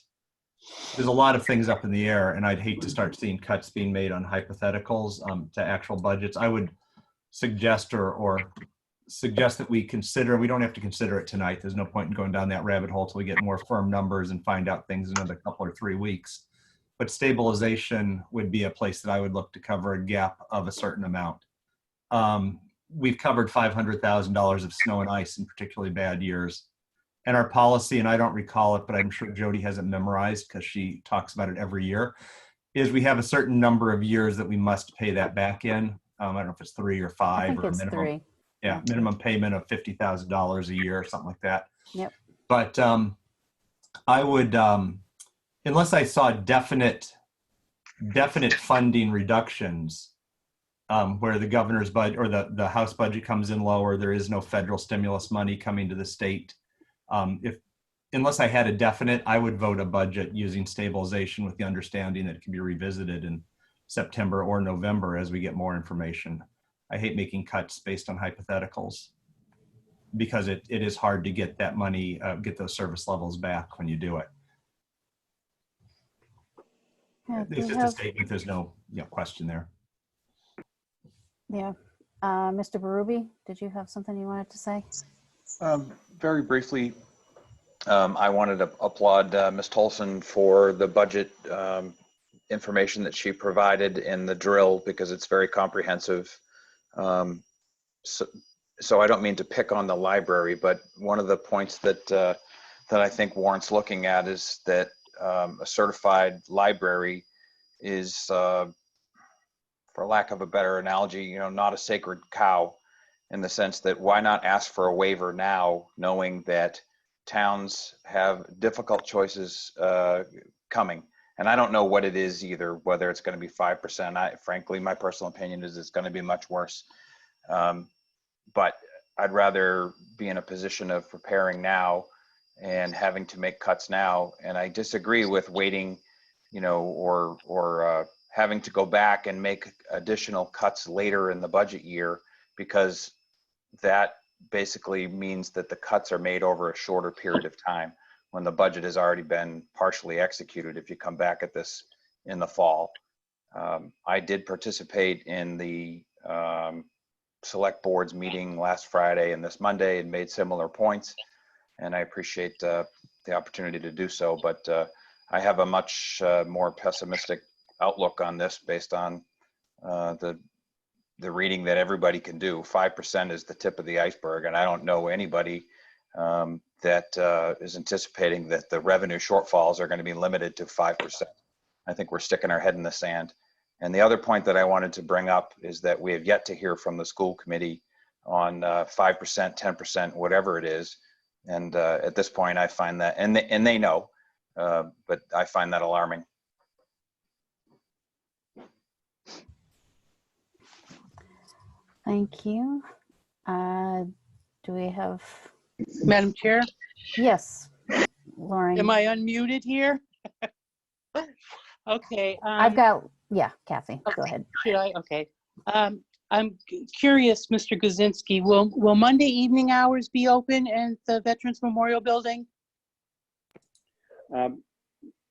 E: there's a lot of things up in the air, and I'd hate to start seeing cuts being made on hypotheticals to actual budgets. I would suggest or suggest that we consider, we don't have to consider it tonight. There's no point in going down that rabbit hole till we get more firm numbers and find out things in another couple or 3 weeks. But stabilization would be a place that I would look to cover a gap of a certain amount. We've covered $500,000 of snow and ice in particularly bad years. And our policy, and I don't recall it, but I'm sure Jody has it memorized because she talks about it every year, is we have a certain number of years that we must pay that back in. I don't know if it's 3 or 5
B: I think
E: or
B: it's
E: minimum.
B: 3.
E: Yeah, minimum payment of $50,000 a year or something like that.
B: Yep.
E: But I would, unless I saw definite funding reductions where the governor's budget or the House budget comes in lower, there is no federal stimulus money coming to the state. Unless I had a definite, I would vote a budget using stabilization with the understanding that it can be revisited in September or November as we get more information. I hate making cuts based on hypotheticals because it is hard to get that money, get those service levels back when you do it.
B: Yeah,
E: It's just a statement. There's no question there.
B: Yeah. Mr. Berube, did you have something you wanted to say?
H: Very briefly, I wanted to applaud Ms. Tolson for the budget information that she provided in the drill because it's very comprehensive. So I don't mean to pick on the library, but one of the points that I think Warrant's looking at is that a certified library is, for lack of a better analogy, not a sacred cow, in the sense that why not ask for a waiver now, knowing that towns have difficult choices coming. And I don't know what it is either, whether it's going to be 5%. Frankly, my personal opinion is it's going to be much worse. But I'd rather be in a position of preparing now and having to make cuts now. And I disagree with waiting, or having to go back and make additional cuts later in the budget year, because that basically means that the cuts are made over a shorter period of time when the budget has already been partially executed if you come back at this in the fall. I did participate in the select board's meeting last Friday and this Monday and made similar points, and I appreciate the opportunity to do so, but I have a much more pessimistic outlook on this based on the reading that everybody can do. 5% is the tip of the iceberg, and I don't know anybody that is anticipating that the revenue shortfalls are going to be limited to 5%. I think we're sticking our head in the sand. And the other point that I wanted to bring up is that we have yet to hear from the school committee on 5%, 10%, whatever it is. And at this point, I find that, and they know, but I find that alarming.
B: Thank you. Do we have?
J: Madam Chair,
B: Yes, Lauren.
J: am I unmuted here? Okay.
B: I've got, yeah, Kathy, go ahead.
J: Should I? Okay. I'm curious, Mr. Guzinski, will Monday evening hours be open at the Veterans Memorial Building?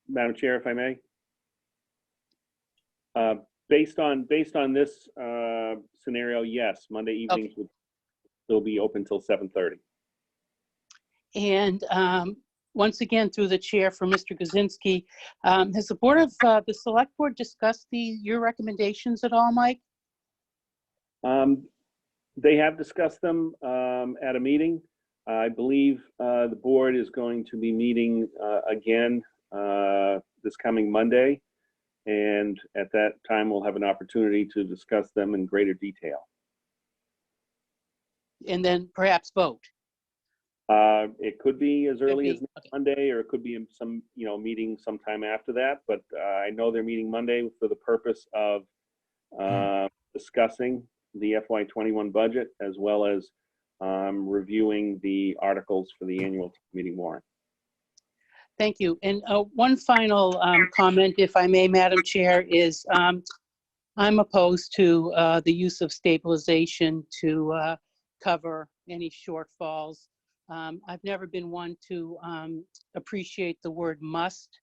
G: Madam Chair, if I may. Based on this scenario, yes, Monday evenings would still be open till 7:30.
J: And once again, through the chair for Mr. Kaczynski, has the board of the select board discussed your recommendations at all, Mike?
G: They have discussed them at a meeting. I believe the board is going to be meeting again this coming Monday. And at that time, we'll have an opportunity to discuss them in greater detail.
J: And then perhaps vote?
G: It could be as early as
J: Okay.
G: Monday, or it could be in some, meeting sometime after that. But I know they're meeting Monday for the purpose of discussing the FY21 budget, as well as reviewing the articles for the annual meeting warrant.
J: Thank you. And one final comment, if I may, Madam Chair, is I'm opposed to the use of stabilization to cover any shortfalls. I've never been one to appreciate the word must,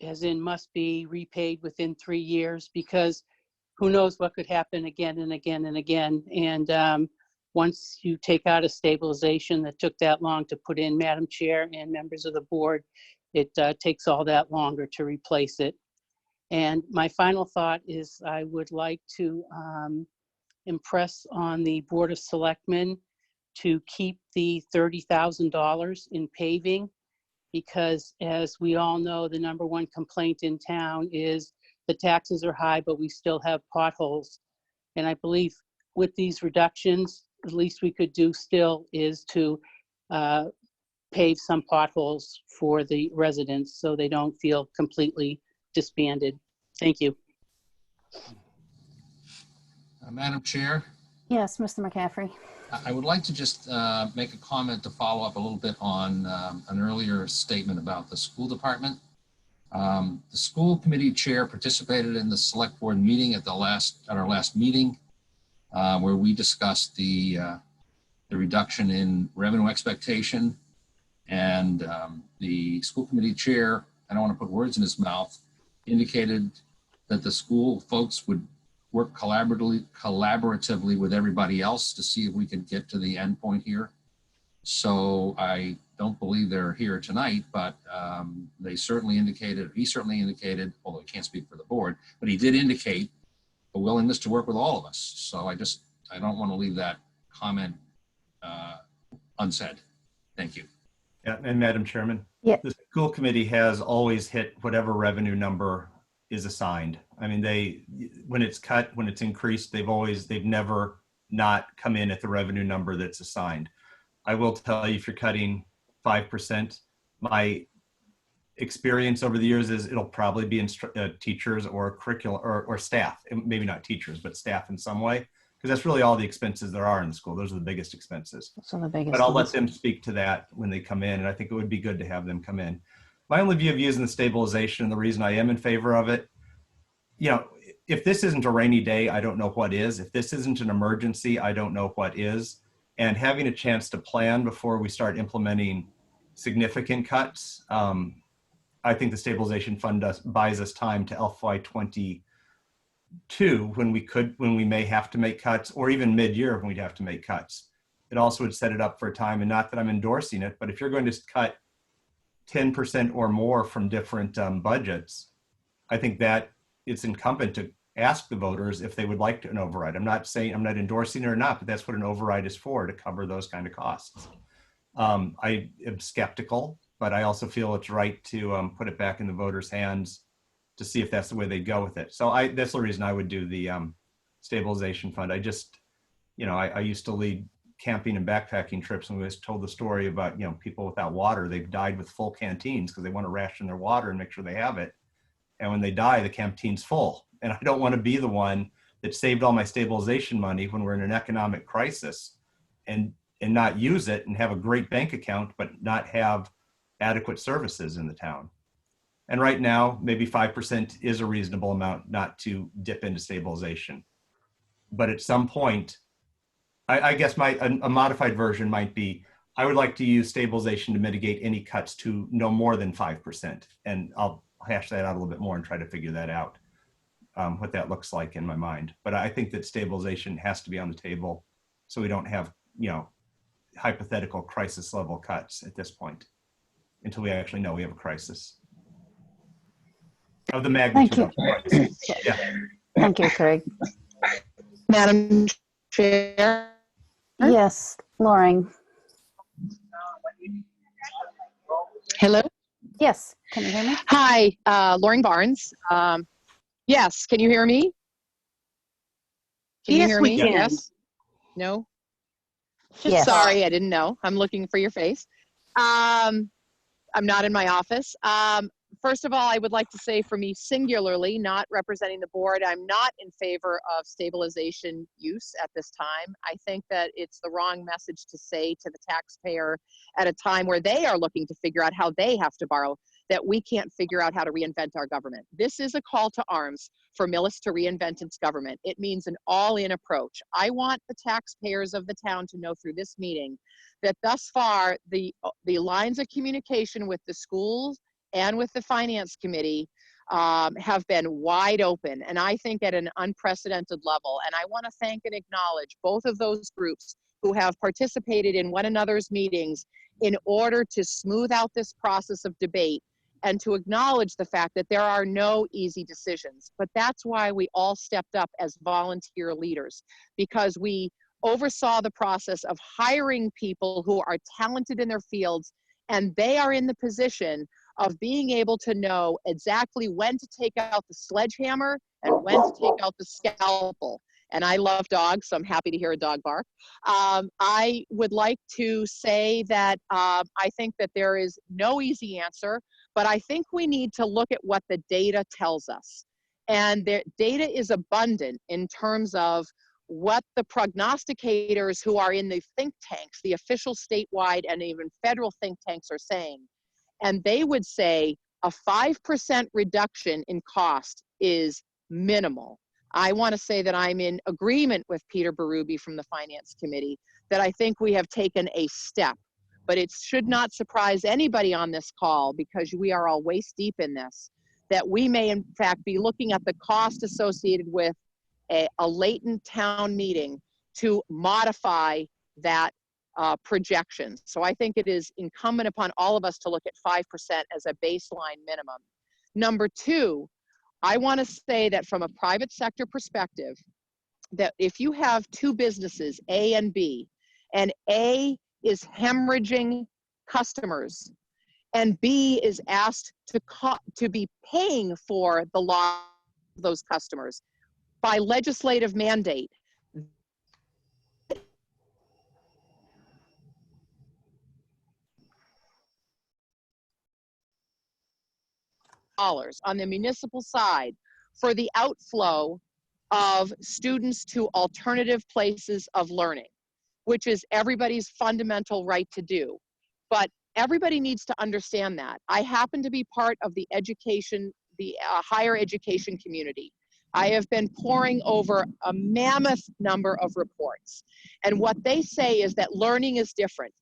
J: as in must be repaid within 3 years, because who knows what could happen again and again and again. And once you take out a stabilization that took that long to put in, Madam Chair and members of the board, it takes all that longer to replace it. And my final thought is I would like to impress on the Board of Selectmen to keep the $30,000 in paving, because as we all know, the #1 complaint in town is the taxes are high, but we still have potholes. And I believe with these reductions, the least we could do still is to pave some potholes for the residents so they don't feel completely disbanded. Thank you.
C: Madam Chair,
B: Yes, Mr. McCaffrey.
C: I would like to just make a comment to follow up a little bit on an earlier statement about the school department. The school committee chair participated in the select board meeting at our last meeting, where we discussed the reduction in revenue expectation, and the school committee chair, I don't want to put words in his mouth, indicated that the school folks would work collaboratively with everybody else to see if we could get to the end point here. So I don't believe they're here tonight, but he certainly indicated, although he can't speak for the board, but he did indicate a willingness to work with all of us. So I don't want to leave that comment unsaid. Thank you.
E: Yeah, and Madam Chairman,
B: Yeah.
E: the school committee has always hit whatever revenue number is assigned. I mean, when it's cut, when it's increased, they've never not come in at the revenue number that's assigned. I will tell you, if you're cutting 5%, my experience over the years is it'll probably be teachers or curriculum or staff, maybe not teachers, but staff in some way, because that's really all the expenses there are in the school. Those are the biggest expenses.
B: So the biggest.
E: But I'll let them speak to that when they come in, and I think it would be good to have them come in. My only view of using the stabilization, and the reason I am in favor of it, if this isn't a rainy day, I don't know what is. If this isn't an emergency, I don't know what is. And having a chance to plan before we start implementing significant cuts, I think the stabilization fund buys us time to FY22 when we may have to make cuts, or even mid-year when we'd have to make cuts. It also would set it up for a time, and not that I'm endorsing it, but if you're going to cut 10% or more from different budgets, I think that it's incumbent to ask the voters if they would like an override. I'm not endorsing it or not, but that's what an override is for, to cover those kind of costs. I am skeptical, but I also feel it's right to put it back in the voters' hands to see if that's the way they go with it. So that's the reason I would do the stabilization fund. I used to lead camping and backpacking trips, and we always told the story about, people without water. They've died with full canteens because they want to ration their water and make sure they have it. And when they die, the canteen's full. And I don't want to be the one that saved all my stabilization money when we're in an economic crisis and not use it and have a great bank account, but not have adequate services in the town. And right now, maybe 5% is a reasonable amount not to dip into stabilization. But at some point, I guess a modified version might be, I would like to use stabilization to mitigate any cuts to no more than 5%. And I'll hash that out a little bit more and try to figure that out, what that looks like in my mind. But I think that stabilization has to be on the table so we don't have, hypothetical crisis level cuts at this point until we actually know we have a crisis. Of the magnitude of the crisis. Yeah.
B: Thank you, Craig.
F: Madam Chair?
B: Yes, Loring.
F: Hello?
B: Yes, can you hear me?
F: Hi, Loring Barnes. Yes, can you hear me? Can you
J: Yes,
F: hear
J: we
F: me?
J: can.
F: Yes? No?
B: Yes.
F: Sorry, I didn't know. I'm looking for your face. I'm not in my office. First of all, I would like to say for me singularly, not representing the board, I'm not in favor of stabilization use at this time. I think that it's the wrong message to say to the taxpayer at a time where they are looking to figure out how they have to borrow, that we can't figure out how to reinvent our government. This is a call to arms for Millis to reinvent its government. It means an all-in approach. I want the taxpayers of the town to know through this meeting that thus far, the lines of communication with the schools and with the finance committee have been wide open, and I think at an unprecedented level. And I want to thank and acknowledge both of those groups who have participated in one another's meetings in order to smooth out this process of debate and to acknowledge the fact that there are no easy decisions. But that's why we all stepped up as volunteer leaders, because we oversaw the process of hiring people who are talented in their fields, and they are in the position of being able to know exactly when to take out the sledgehammer and when to take out the scalpel. And I love dogs, so I'm happy to hear a dog bark. I would like to say that I think that there is no easy answer, but I think we need to look at what the data tells us. And the data is abundant in terms of what the prognosticators who are in the think tanks, the official statewide and even federal think tanks are saying. And they would say a 5% reduction in cost is minimal. I want to say that I'm in agreement with Peter Berube from the Finance Committee that I think we have taken a step, but it should not surprise anybody on this call, because we are all waist deep in this, that we may in fact be looking at the cost associated with a latent town meeting to modify that projection. So I think it is incumbent upon all of us to look at 5% as a baseline minimum. Number two, I want to say that from a private sector perspective, that if you have two businesses, A and B, and A is hemorrhaging customers, and B is asked to be paying for the loss of those customers by legislative mandate, on the municipal side for the outflow of students to alternative places of learning, which is everybody's fundamental right to do. But everybody needs to understand that. I happen to be part of the education, the higher education community. I have been poring over a mammoth number of reports. And what they say is that learning is different.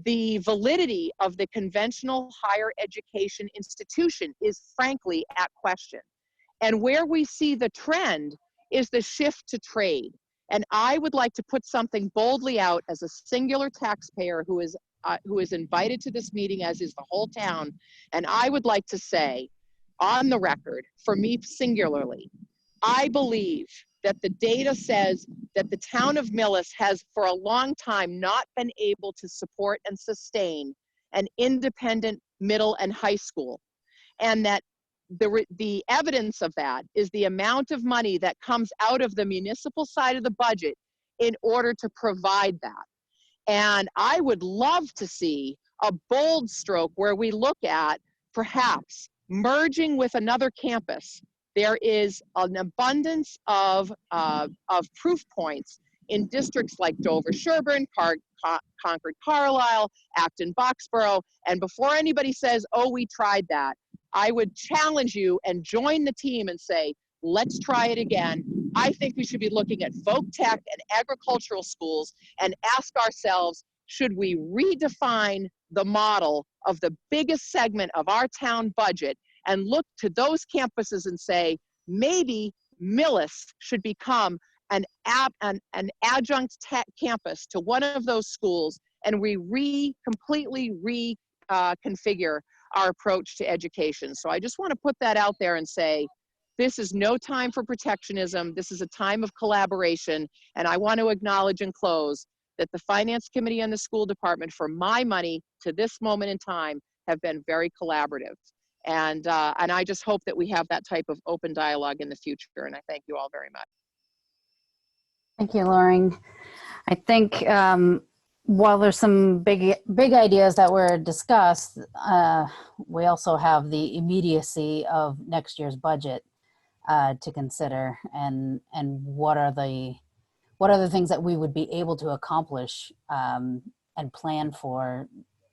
F: The validity of the conventional higher education institution is frankly at question. And where we see the trend is the shift to trade. And I would like to put something boldly out as a singular taxpayer who is invited to this meeting, as is the whole town. And I would like to say on the record, for me singularly, I believe that the data says that the town of Millis has for a long time not been able to support and sustain an independent middle and high school. And that the evidence of that is the amount of money that comes out of the municipal side of the budget in order to provide that. And I would love to see a bold stroke where we look at perhaps merging with another campus. There is an abundance of proof points in districts like Dover-Sherburne, Concord, Carlisle, Acton, Boxborough. And before anybody says, oh, we tried that, I would challenge you and join the team and say, let's try it again. I think we should be looking at folk tech and agricultural schools and ask ourselves, should we redefine the model of the biggest segment of our town budget and look to those campuses and say, maybe Millis should become an adjunct campus to one of those schools, and we completely reconfigure our approach to education. So I just want to put that out there and say, this is no time for protectionism. This is a time of collaboration. And I want to acknowledge and close that the Finance Committee and the school department, for my money to this moment in time, have been very collaborative. And I just hope that we have that type of open dialogue in the future. And I thank you all very much.
B: Thank you, Loring. I think while there's some big ideas that were discussed, we also have the immediacy of next year's budget to consider, and what are the things that we would be able to accomplish and plan for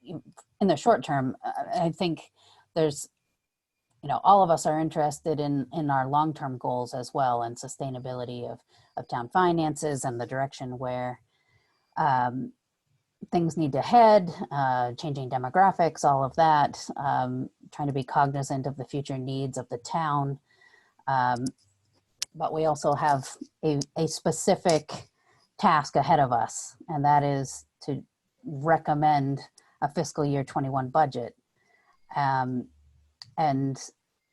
B: in the short term. I think there's, all of us are interested in our long-term goals as well, and sustainability of town finances and the direction where things need to head, changing demographics, all of that, trying to be cognizant of the future needs of the town. But we also have a specific task ahead of us, and that is to recommend a fiscal year 21 budget. And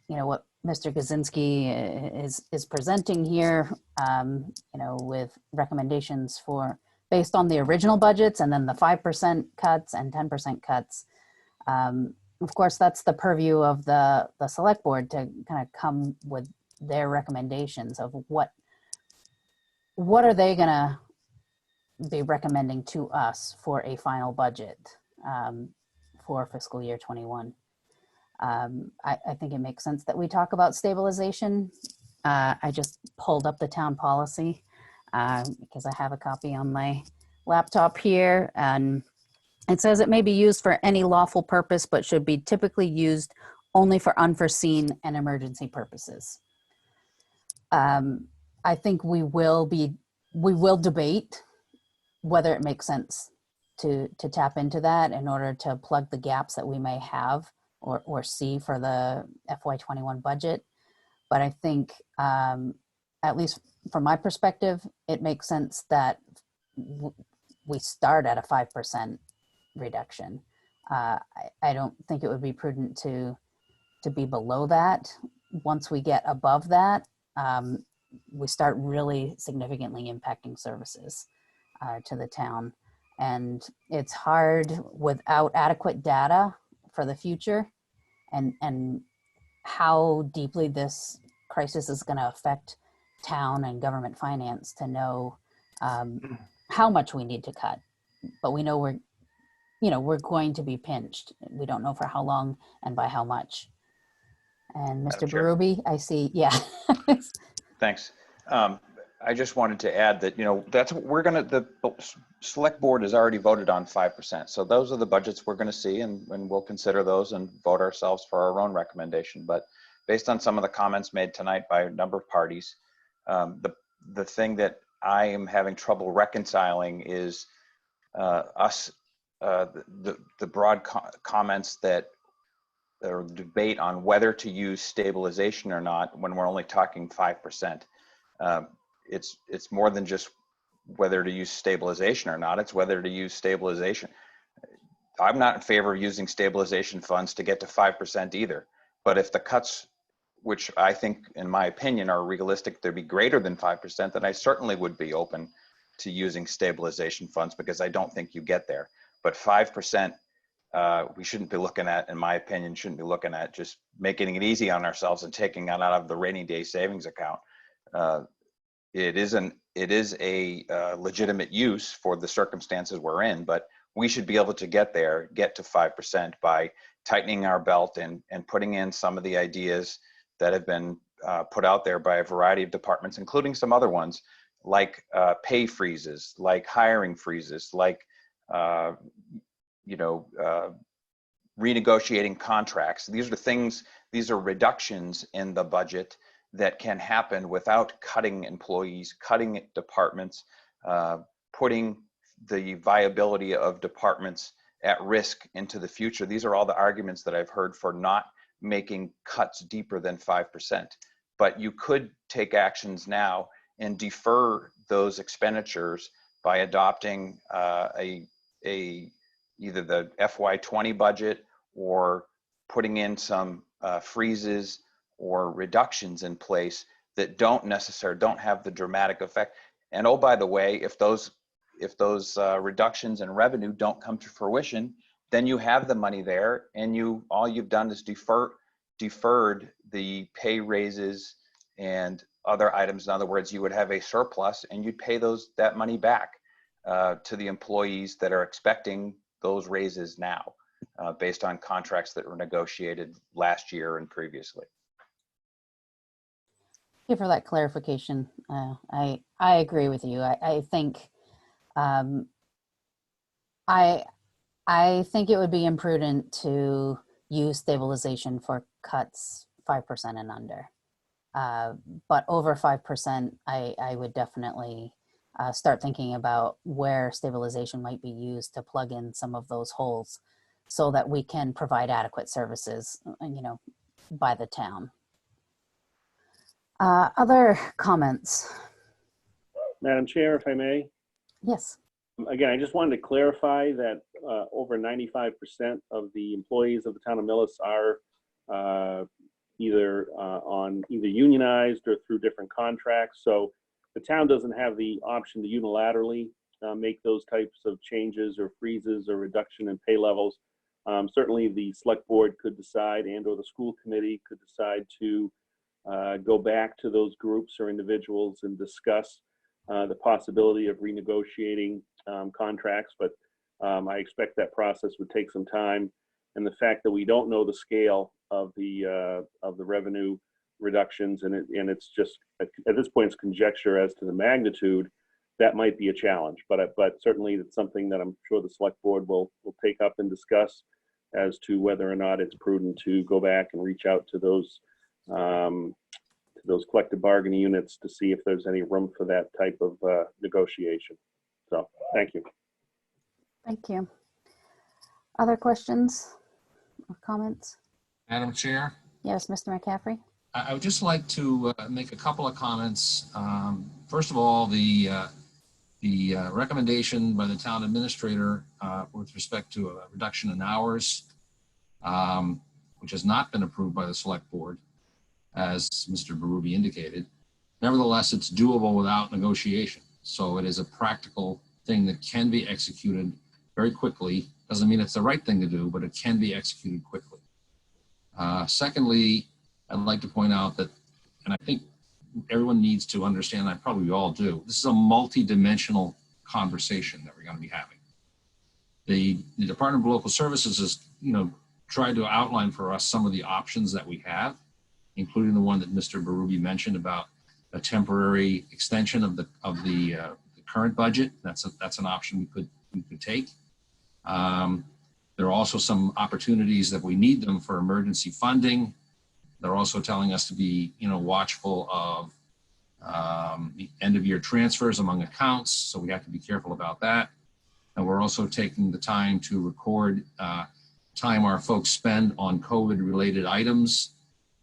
B: what Mr. Kaczynski is presenting here, with recommendations based on the original budgets, and then the 5% cuts and 10% cuts. Of course, that's the purview of the select board to kind of come with their recommendations of what are they going to be recommending to us for a final budget for fiscal year 21. I think it makes sense that we talk about stabilization. I just pulled up the town policy because I have a copy on my laptop here, and it says it may be used for any lawful purpose, but should be typically used only for unforeseen and emergency purposes. I think we will debate whether it makes sense to tap into that in order to plug the gaps that we may have or see for the FY21 budget. But I think, at least from my perspective, it makes sense that we start at a 5% reduction. I don't think it would be prudent to be below that. Once we get above that, we start really significantly impacting services to the town. And it's hard without adequate data for the future and how deeply this crisis is going to affect town and government finance to know how much we need to cut. But we know we're going to be pinched. We don't know for how long and by how much. And Mr. Berube, I see, yeah.
H: Thanks. I just wanted to add that, that's what the select board has already voted on 5%. So those are the budgets we're going to see, and we'll consider those and vote ourselves for our own recommendation. But based on some of the comments made tonight by a number of parties, the thing that I am having trouble reconciling is the broad comments that or debate on whether to use stabilization or not when we're only talking 5%. It's more than just whether to use stabilization or not, it's whether to use stabilization. I'm not in favor of using stabilization funds to get to 5% either. But if the cuts, which I think, in my opinion, are realistic to be greater than 5%, then I certainly would be open to using stabilization funds, because I don't think you get there. But 5%, we shouldn't be looking at, in my opinion, shouldn't be looking at just making it easy on ourselves and taking it out of the rainy day savings account. It is a legitimate use for the circumstances we're in, but we should be able to get to 5% by tightening our belt and putting in some of the ideas that have been put out there by a variety of departments, including some other ones, like pay freezes, like hiring freezes, like renegotiating contracts. These are reductions in the budget that can happen without cutting employees, cutting departments, putting the viability of departments at risk into the future. These are all the arguments that I've heard for not making cuts deeper than 5%. But you could take actions now and defer those expenditures by adopting either the FY20 budget or putting in some freezes or reductions in place that don't have the dramatic effect. And oh, by the way, if those reductions in revenue don't come to fruition, then you have the money there, and all you've done is deferred the pay raises and other items. In other words, you would have a surplus, and you'd pay that money back to the employees that are expecting those raises now, based on contracts that were negotiated last year and previously.
B: Thank you for that clarification. I agree with you. I think I think it would be imprudent to use stabilization for cuts 5% and under. But over 5%, I would definitely start thinking about where stabilization might be used to plug in some of those holes so that we can provide adequate services, by the town. Other comments?
G: Madam Chair, if I may.
B: Yes.
G: Again, I just wanted to clarify that over 95% of the employees of the town of Millis are either unionized or through different contracts. So the town doesn't have the option to unilaterally make those types of changes or freezes or reduction in pay levels. Certainly the select board could decide, and/or the school committee could decide to go back to those groups or individuals and discuss the possibility of renegotiating contracts, but I expect that process would take some time. And the fact that we don't know the scale of the revenue reductions, and it's just at this point it's conjecture as to the magnitude, that might be a challenge. But certainly it's something that I'm sure the select board will take up and discuss as to whether or not it's prudent to go back and reach out to those collective bargaining units to see if there's any room for that type of negotiation. So, thank you.
B: Thank you. Other questions or comments?
C: Madam Chair,
B: Yes, Mr. McCaffrey.
C: I would just like to make a couple of comments. First of all, the recommendation by the town administrator with respect to a reduction in hours, which has not been approved by the select board, as Mr. Berube indicated. Nevertheless, it's doable without negotiation. So it is a practical thing that can be executed very quickly. Doesn't mean it's the right thing to do, but it can be executed quickly. Secondly, I'd like to point out that, and I think everyone needs to understand, I probably all do, this is a multi-dimensional conversation that we're going to be having. The Department of Local Services has, tried to outline for us some of the options that we have, including the one that Mr. Berube mentioned about a temporary extension of the current budget. That's an option we could take. There are also some opportunities that we need them for emergency funding. They're also telling us to be, watchful of the end of year transfers among accounts. So we have to be careful about that. And we're also taking the time to record time our folks spend on COVID related items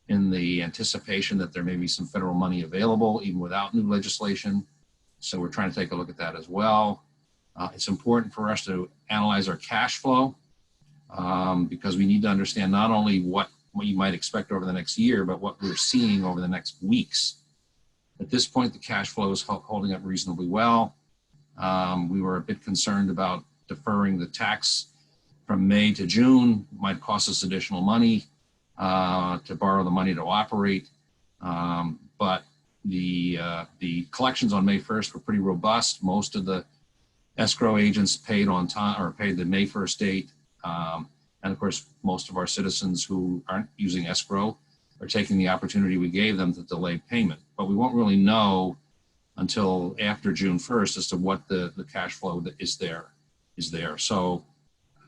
C: in the anticipation that there may be some federal money available even without new legislation. So we're trying to take a look at that as well. It's important for us to analyze our cash flow because we need to understand not only what you might expect over the next year, but what we're seeing over the next weeks. At this point, the cash flow is holding up reasonably well. We were a bit concerned about deferring the tax from May to June. It might cost us additional money to borrow the money to operate. But the collections on May 1st were pretty robust. Most of the escrow agents paid on time or paid the May 1st date. And of course, most of our citizens who aren't using escrow are taking the opportunity we gave them to delay payment. But we won't really know until after June 1st as to what the cash flow that is there. So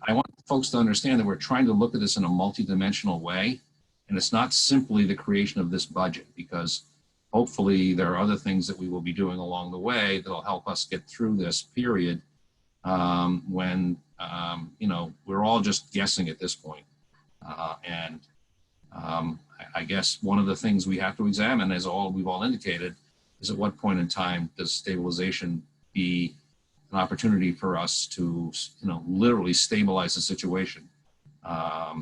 C: I want folks to understand that we're trying to look at this in a multidimensional way. And it's not simply the creation of this budget, because hopefully there are other things that we will be doing along the way that'll help us get through this period when, we're all just guessing at this point. I guess one of the things we have to examine, as we've all indicated, is at what point in time does stabilization be an opportunity for us to, literally stabilize the situation,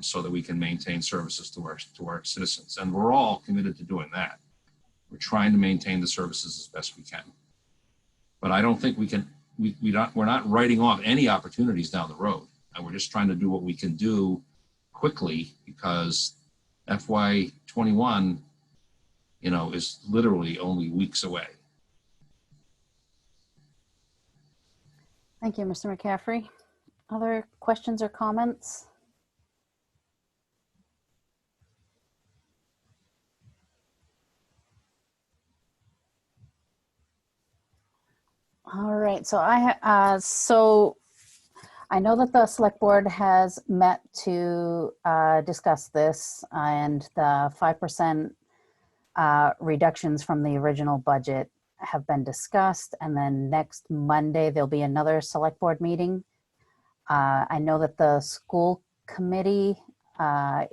C: so that we can maintain services to our citizens. And we're all committed to doing that. We're trying to maintain the services as best we can. But I don't think we can, we're not writing off any opportunities down the road. And we're just trying to do what we can do quickly, because FY21, is literally only weeks away.
B: Thank you, Mr. McCaffrey. Other questions or comments? All right, so I know that the select board has met to discuss this, and the 5% reductions from the original budget have been discussed. And then next Monday, there'll be another select board meeting. I know that the school committee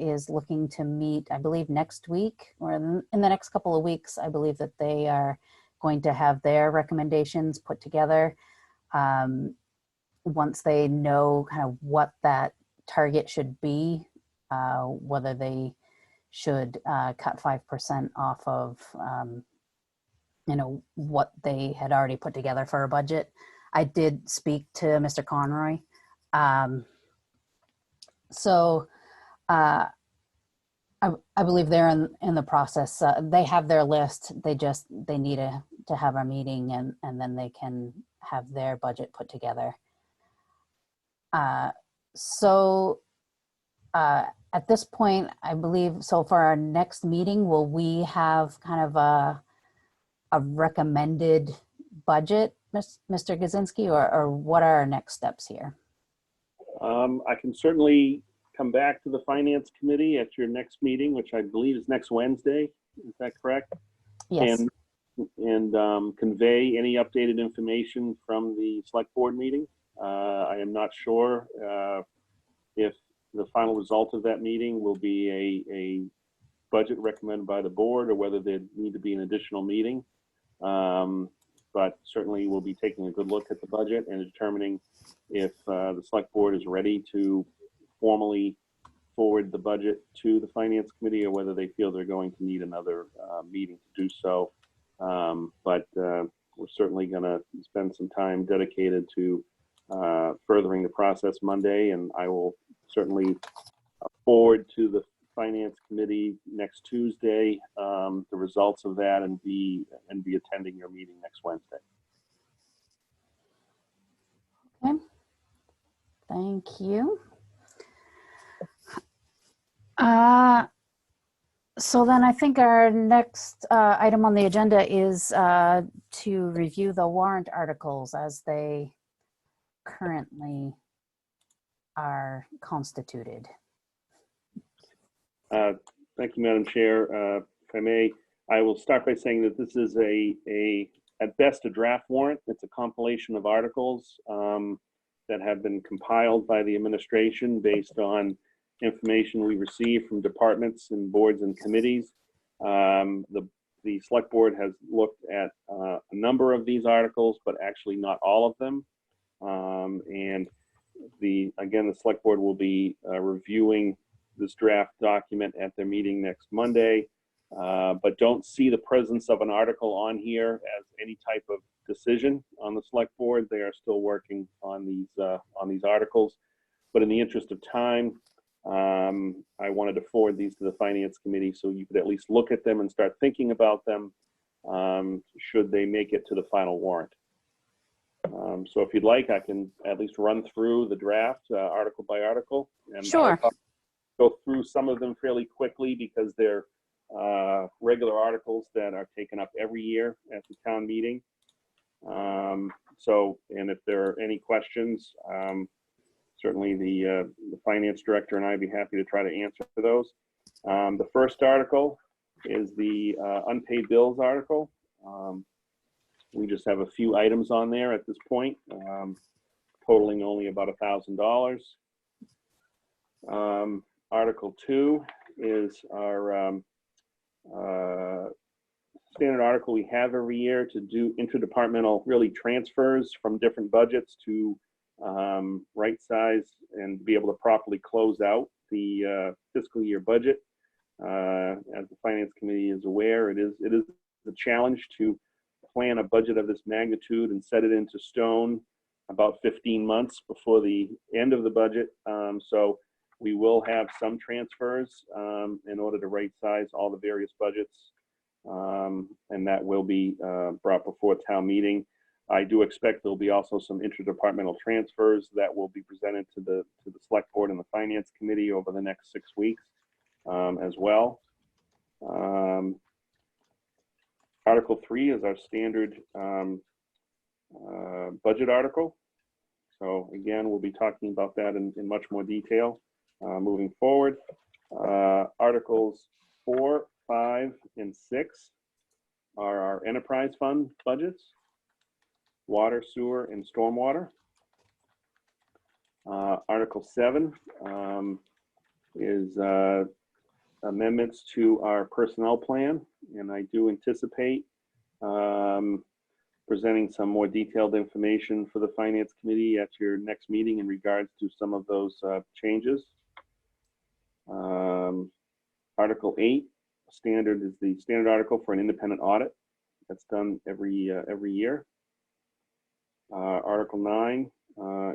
B: is looking to meet, I believe, next week, or in the next couple of weeks. I believe that they are going to have their recommendations put together. Once they know kind of what that target should be, whether they should cut 5% off of, what they had already put together for a budget. I did speak to Mr. Conroy. I believe they're in the process. They have their list. They need to have a meeting, and then they can have their budget put together. At this point, I believe, so for our next meeting, will we have kind of a recommended budget, Mr. Gazinski, or what are our next steps here?
G: I can certainly come back to the Finance Committee at your next meeting, which I believe is next Wednesday. Is that correct?
B: Yes.
G: And convey any updated information from the Select Board meeting. I am not sure if the final result of that meeting will be a budget recommended by the board, or whether there need to be an additional meeting. But certainly we'll be taking a good look at the budget and determining if the Select Board is ready to formally forward the budget to the Finance Committee, or whether they feel they're going to need another meeting to do so. But we're certainly going to spend some time dedicated to furthering the process Monday, and I will certainly forward to the Finance Committee next Tuesday the results of that, and be attending your meeting next Wednesday.
B: Okay. Thank you. So then I think our next item on the agenda is to review the warrant articles as they currently are constituted.
G: Thank you, Madam Chair. If I may, I will start by saying that this is at best a draft warrant. It's a compilation of articles that have been compiled by the administration based on information we received from departments and boards and committees. The Select Board has looked at a number of these articles, but actually not all of them. And again, the Select Board will be reviewing this draft document at their meeting next Monday, but don't see the presence of an article on here as any type of decision on the Select Board. They are still working on these articles, but in the interest of time, I wanted to forward these to the Finance Committee so you could at least look at them and start thinking about them should they make it to the final warrant. So if you'd like, I can at least run through the draft article by article. And
B: sure.
G: I'll go through some of them fairly quickly because they're regular articles that are taken up every year at the town meeting. And if there are any questions, certainly the finance director and I'd be happy to try to answer those. The first article is the unpaid bills article. We just have a few items on there at this point. totaling only about $1,000. Article 2 is our standard article we have every year to do interdepartmental really transfers from different budgets to right size and be able to properly close out the fiscal year budget. As the Finance Committee is aware, it is a challenge to plan a budget of this magnitude and set it into stone about 15 months before the end of the budget. So we will have some transfers in order to right size all the various budgets, and that will be brought before town meeting. I do expect there'll be also some interdepartmental transfers that will be presented to the Select Board and the Finance Committee over the next 6 weeks as well. Article 3 is our standard budget article. So again, we'll be talking about that in much more detail moving forward. Articles 4, 5, and 6 are our enterprise fund budgets: water, sewer, and stormwater. Article 7 is amendments to our personnel plan, and I do anticipate presenting some more detailed information for the Finance Committee at your next meeting in regards to some of those changes. Article 8 is the standard article for an independent audit that's done every year. Article 9,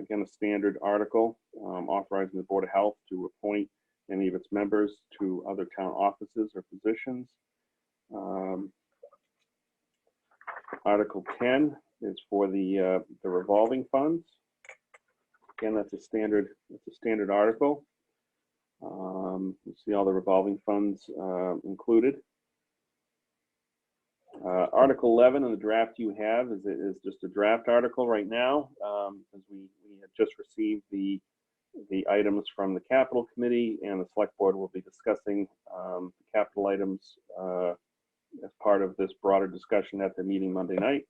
G: again, a standard article authorizing the Board of Health to appoint any of its members to other town offices or positions. Article 10 is for the revolving funds. Again, that's a standard article. You see all the revolving funds included. Article 11 in the draft you have is just a draft article right now, as we have just received the items from the Capital Committee, and the Select Board will be discussing the capital items as part of this broader discussion at the meeting Monday night.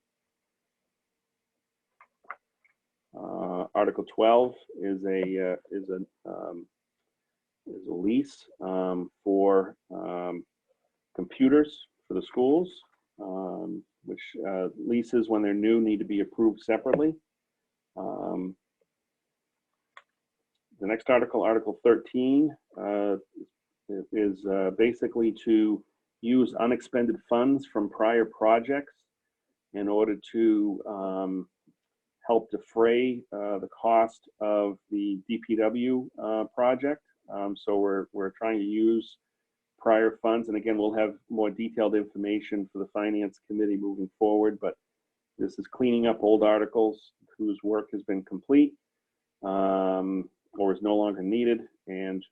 G: Article 12 is a lease for computers for the schools, which leases, when they're new, need to be approved separately. The next article, Article 13, is basically to use unexpended funds from prior projects in order to help defray the cost of the DPW project. So we're trying to use prior funds, and again, we'll have more detailed information for the Finance Committee moving forward, but this is cleaning up old articles whose work has been complete or is no longer needed, and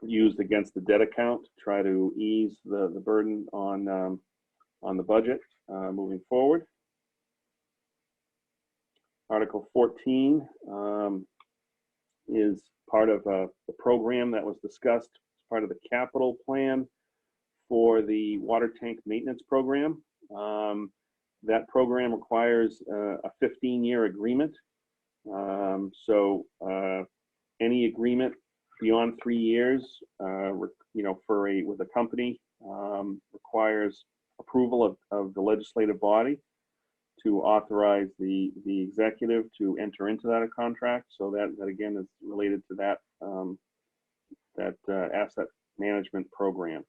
G: used against the debt account to try to ease the burden on the budget moving forward. Article 14 is part of the program that was discussed as part of the capital plan for the water tank maintenance program. That program requires a 15-year agreement. So any agreement beyond 3 years, with a company, requires approval of the legislative body to authorize the executive to enter into that contract. So that again is related to that asset management program.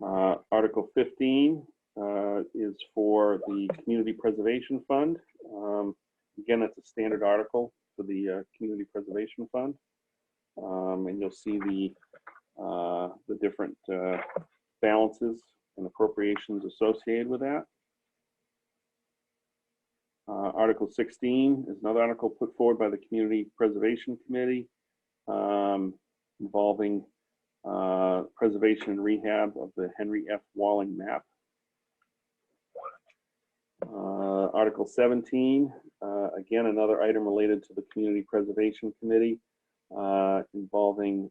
G: Article 15 is for the Community Preservation Fund. Again, that's a standard article for the Community Preservation Fund, and you'll see the different balances and appropriations associated with that. Article 16 is another article put forward by the Community Preservation Committee involving preservation and rehab of the Henry F. Walling map. Article 17, again, another item related to the Community Preservation Committee involving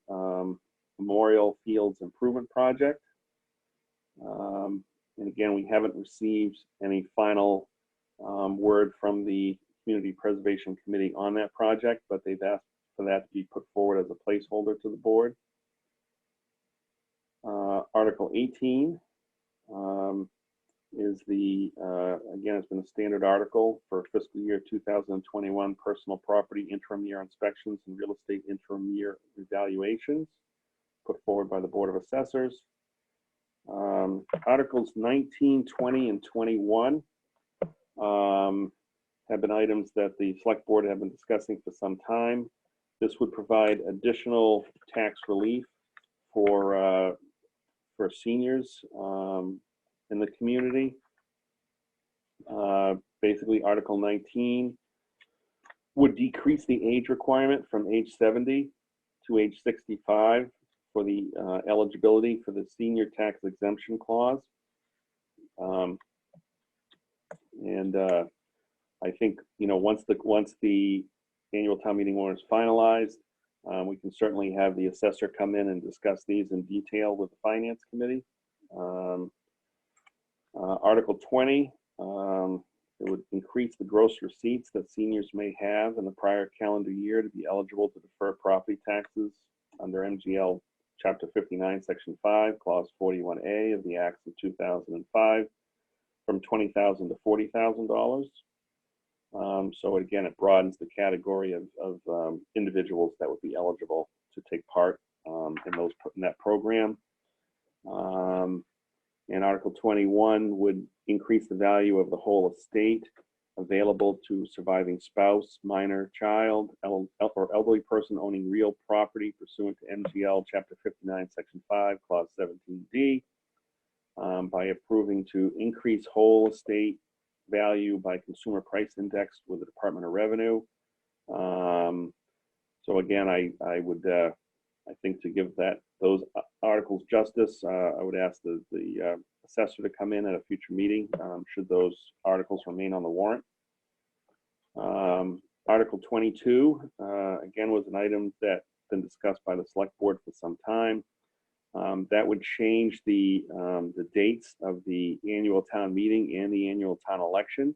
G: Memorial Fields Improvement Project. And again, we haven't received any final word from the Community Preservation Committee on that project, but they've asked for that to be put forward as a placeholder to the board. Article 18 is the, again, it's been a standard article for fiscal year 2021 personal property interim year inspections and real estate interim year evaluations put forward by the Board of Assessors. Articles 19, 20, and 21 have been items that the Select Board have been discussing for some time. This would provide additional tax relief for seniors in the community. Basically, Article 19 would decrease the age requirement from age 70 to age 65 for the eligibility for the senior tax exemption clause. I think, you know, once the annual town meeting warrant is finalized, we can certainly have the assessor come in and discuss these in detail with the Finance Committee. Article 20, it would increase the gross receipts that seniors may have in the prior calendar year to be eligible to defer property taxes under MGL Chapter 59, Section 5, Clause 41A of the Acts of 2005, from $20,000 to $40,000. So again, it broadens the category of individuals that would be eligible to take part in that program. And Article 21 would increase the value of the whole estate available to surviving spouse, minor child, or elderly person owning real property pursuant to MGL Chapter 59, Section 5, Clause 17D, by approving to increase whole estate value by consumer price index with the Department of Revenue. So again, I would, I think to give those articles justice, I would ask the assessor to come in at a future meeting should those articles remain on the warrant. Article 22, again, was an item that's been discussed by the Select Board for some time. That would change the dates of the annual town meeting and the annual town election.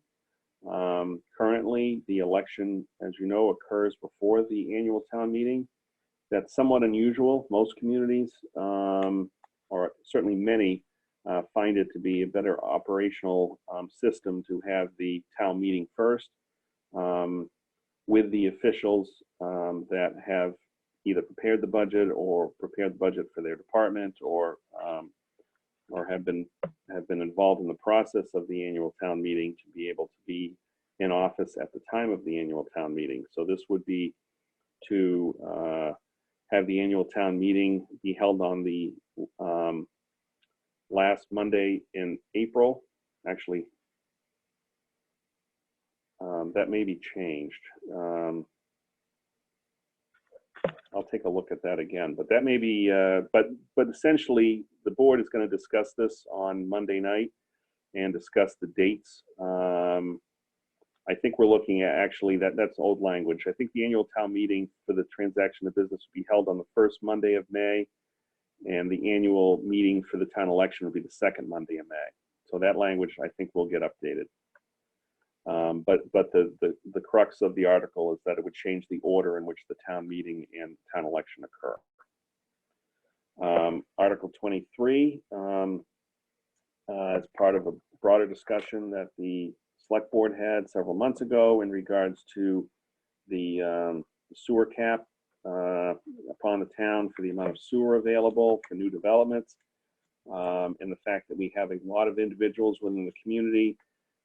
G: Currently, the election, as you know, occurs before the annual town meeting. That's somewhat unusual. Most communities, or certainly many, find it to be a better operational system to have the town meeting first, with the officials that have either prepared the budget or prepared the budget for their department, or have been involved in the process of the annual town meeting to be able to be in office at the time of the annual town meeting. So this would be to have the annual town meeting be held on the last Monday in April. Actually, that may be changed. I'll take a look at that again, but that may be, but essentially the board is going to discuss this on Monday night and discuss the dates. I think we're looking at, actually, that's old language. I think the annual town meeting for the transaction of business will be held on the first Monday of May, and the annual meeting for the town election will be the second Monday of May. So that language, I think, will get updated. But the crux of the article is that it would change the order in which the town meeting and town election occur. Article 23, as part of a broader discussion that the Select Board had several months ago in regards to the sewer cap upon the town for the amount of sewer available for new developments, and the fact that we have a lot of individuals within the community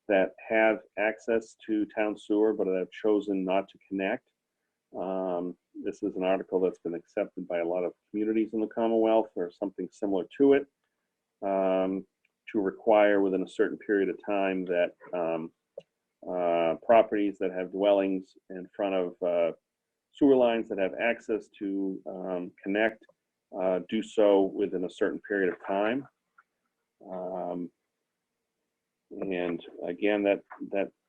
G: that have access to town sewer but have chosen not to connect. This is an article that's been accepted by a lot of communities in the Commonwealth, or something similar to it, to require within a certain period of time that properties that have dwellings in front of sewer lines that have access to connect do so within a certain period of time. And again, that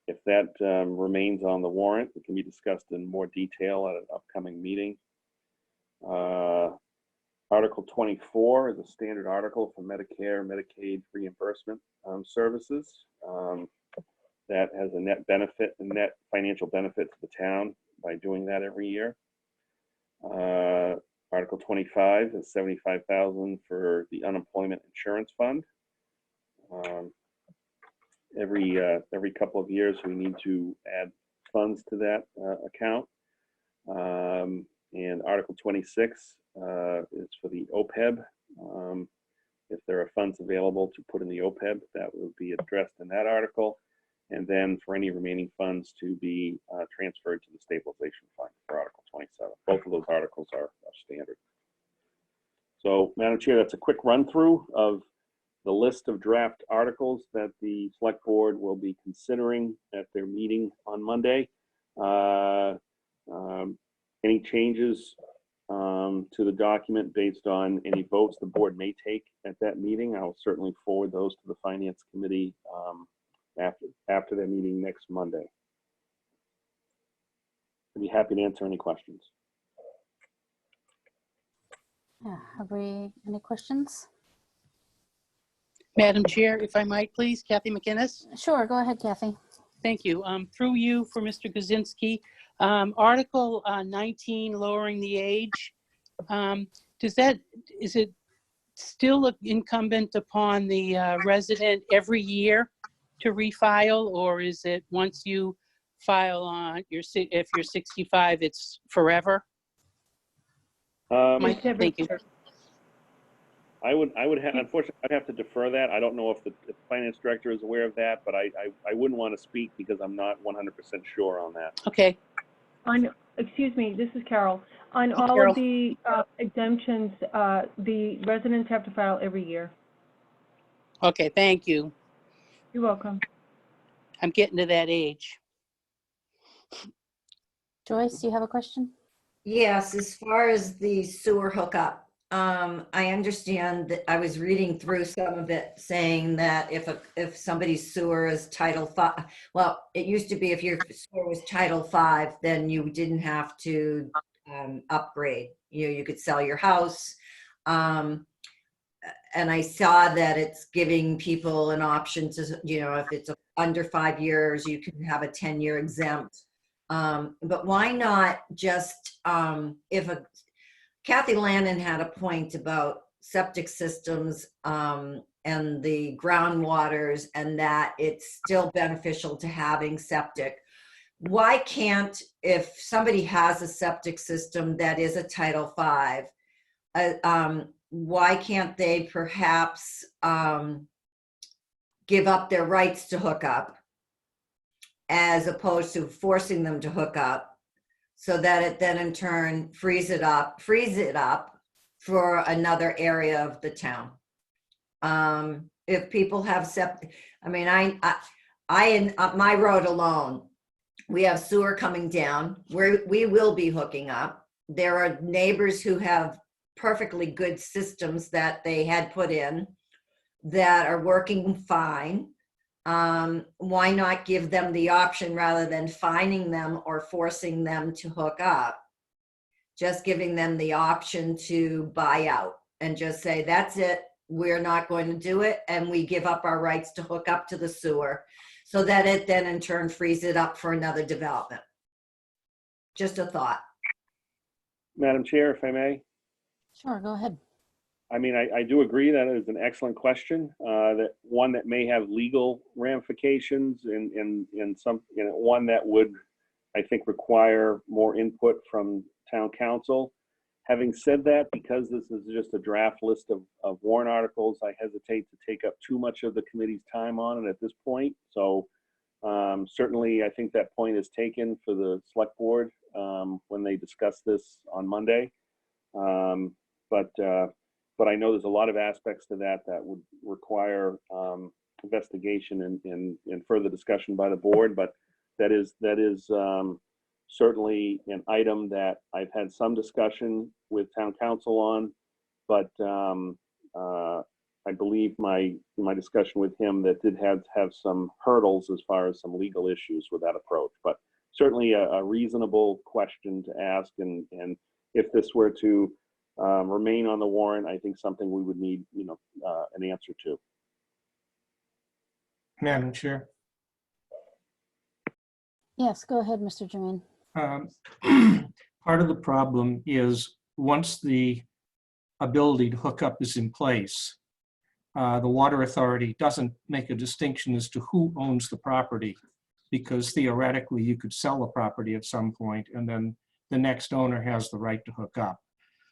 G: if that remains on the warrant, it can be discussed in more detail at an upcoming meeting. Article 24 is a standard article for Medicare and Medicaid reimbursement services. that has a net benefit, a net financial benefit to the town by doing that every year. Article 25 is $75,000 for the unemployment insurance fund. Every couple of years, we need to add funds to that account. And Article 26 is for the OPEB. If there are funds available to put in the OPEB, that will be addressed in that article. And then for any remaining funds to be transferred to the stabilization fund for Article 27. Both of those articles are standard. So, Madam Chair, that's a quick run through of the list of draft articles that the Select Board will be considering at their meeting on Monday. Any changes to the document based on any votes the board may take at that meeting, I will certainly forward those to the Finance Committee after their meeting next Monday. I'd be happy to answer any questions.
B: Yeah, have we any questions?
J: Madam Chair, if I might please, Kathy McInnes.
B: Sure, go ahead, Kathy.
J: Thank you. Through you for Mr. Kaczynski. Article 19, lowering the age. Is it still incumbent upon the resident every year to refile, or is it once you file on if you're 65, it's forever? Thank you.
G: I would have, unfortunately, I'd have to defer that. I don't know if the finance director is aware of that, but I wouldn't want to speak because I'm not 100% sure on that.
J: Okay.
I: Excuse me, this is Carol. On all
J: Carol.
I: of the exemptions, the residents have to file every year.
J: Okay, thank you.
I: You're welcome.
J: I'm getting to that age.
B: Joyce, do you have a question?
A: Yes, as far as the sewer hookup, I understand that I was reading through some of it saying that if somebody's sewer is Title V, well, it used to be if your sewer was Title V, then you didn't have to upgrade. You could sell your house. And I saw that it's giving people an option to, if it's under 5 years, you can have a 10-year exempt. But why not just, Kathy Lannon had a point about septic systems and the groundwaters, and that it's still beneficial to having septic. Why can't, if somebody has a septic system that is a Title V, why can't they perhaps give up their rights to hook up as opposed to forcing them to hook up, so that it then in turn frees it up for another area of the town? If people have septic, I mean, in my road alone, we have sewer coming down where we will be hooking up. There are neighbors who have perfectly good systems that they had put in that are working fine. Why not give them the option rather than fining them or forcing them to hook up? Just giving them the option to buy out and just say, that's it, we're not going to do it, and we give up our rights to hook up to the sewer, so that it then in turn frees it up for another development. Just a thought.
G: Madam Chair, if I may.
B: Sure, go ahead.
G: I mean, I do agree that it is an excellent question, that one that may have legal ramifications and some, one that would, I think, require more input from town council. Having said that, because this is just a draft list of warrant articles, I hesitate to take up too much of the committee's time on it at this point. So certainly I think that point is taken for the select board when they discuss this on Monday. But I know there's a lot of aspects to that would require investigation and further discussion by the board. But that is certainly an item that I've had some discussion with town council on. But I believe my discussion with him that did have some hurdles as far as some legal issues with that approach. But certainly a reasonable question to ask. And if this were to remain on the warrant, I think something we would need, an answer to.
K: Madam Chair.
B: Yes, go ahead, Mr. Jermaine.
K: Part of the problem is once the ability to hook up is in place, the water authority doesn't make a distinction as to who owns the property, because theoretically you could sell the property at some point and then the next owner has the right to hook up.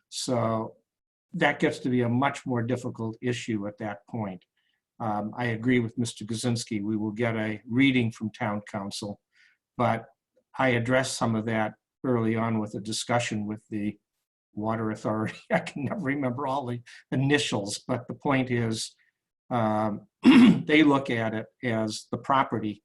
K: So that gets to be a much more difficult issue at that point. I agree with Mr. Kaczynski. We will get a reading from town council, but I addressed some of that early on with a discussion with the water authority. I can never remember all the initials, but the point is they look at it as the property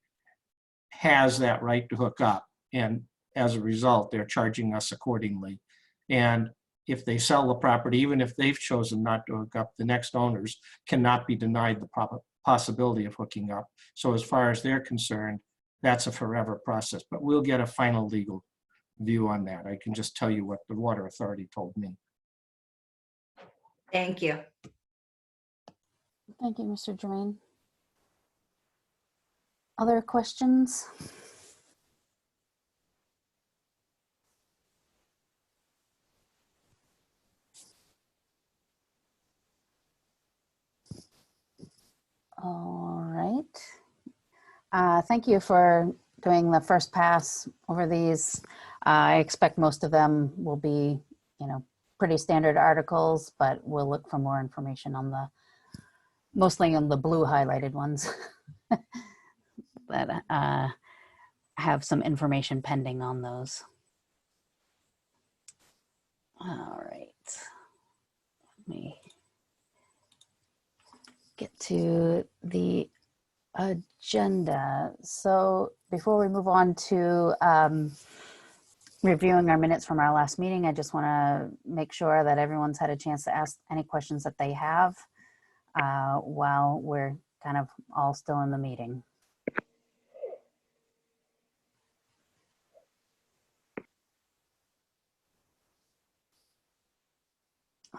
K: has that right to hook up, and as a result, they're charging us accordingly. And if they sell the property, even if they've chosen not to hook up, the next owners cannot be denied the possibility of hooking up. So as far as they're concerned, that's a forever process, but we'll get a final legal view on that. I can just tell you what the water authority told me.
A: Thank you.
B: Thank you, Mr. Jermaine. Other questions? All right. Thank you for doing the first pass over these. I expect most of them will be, pretty standard articles, but we'll look for more information on mostly on the blue highlighted ones that have some information pending on those. All right. Let me get to the agenda. So before we move on to reviewing our minutes from our last meeting, I just want to make sure that everyone's had a chance to ask any questions that they have while we're kind of all still in the meeting.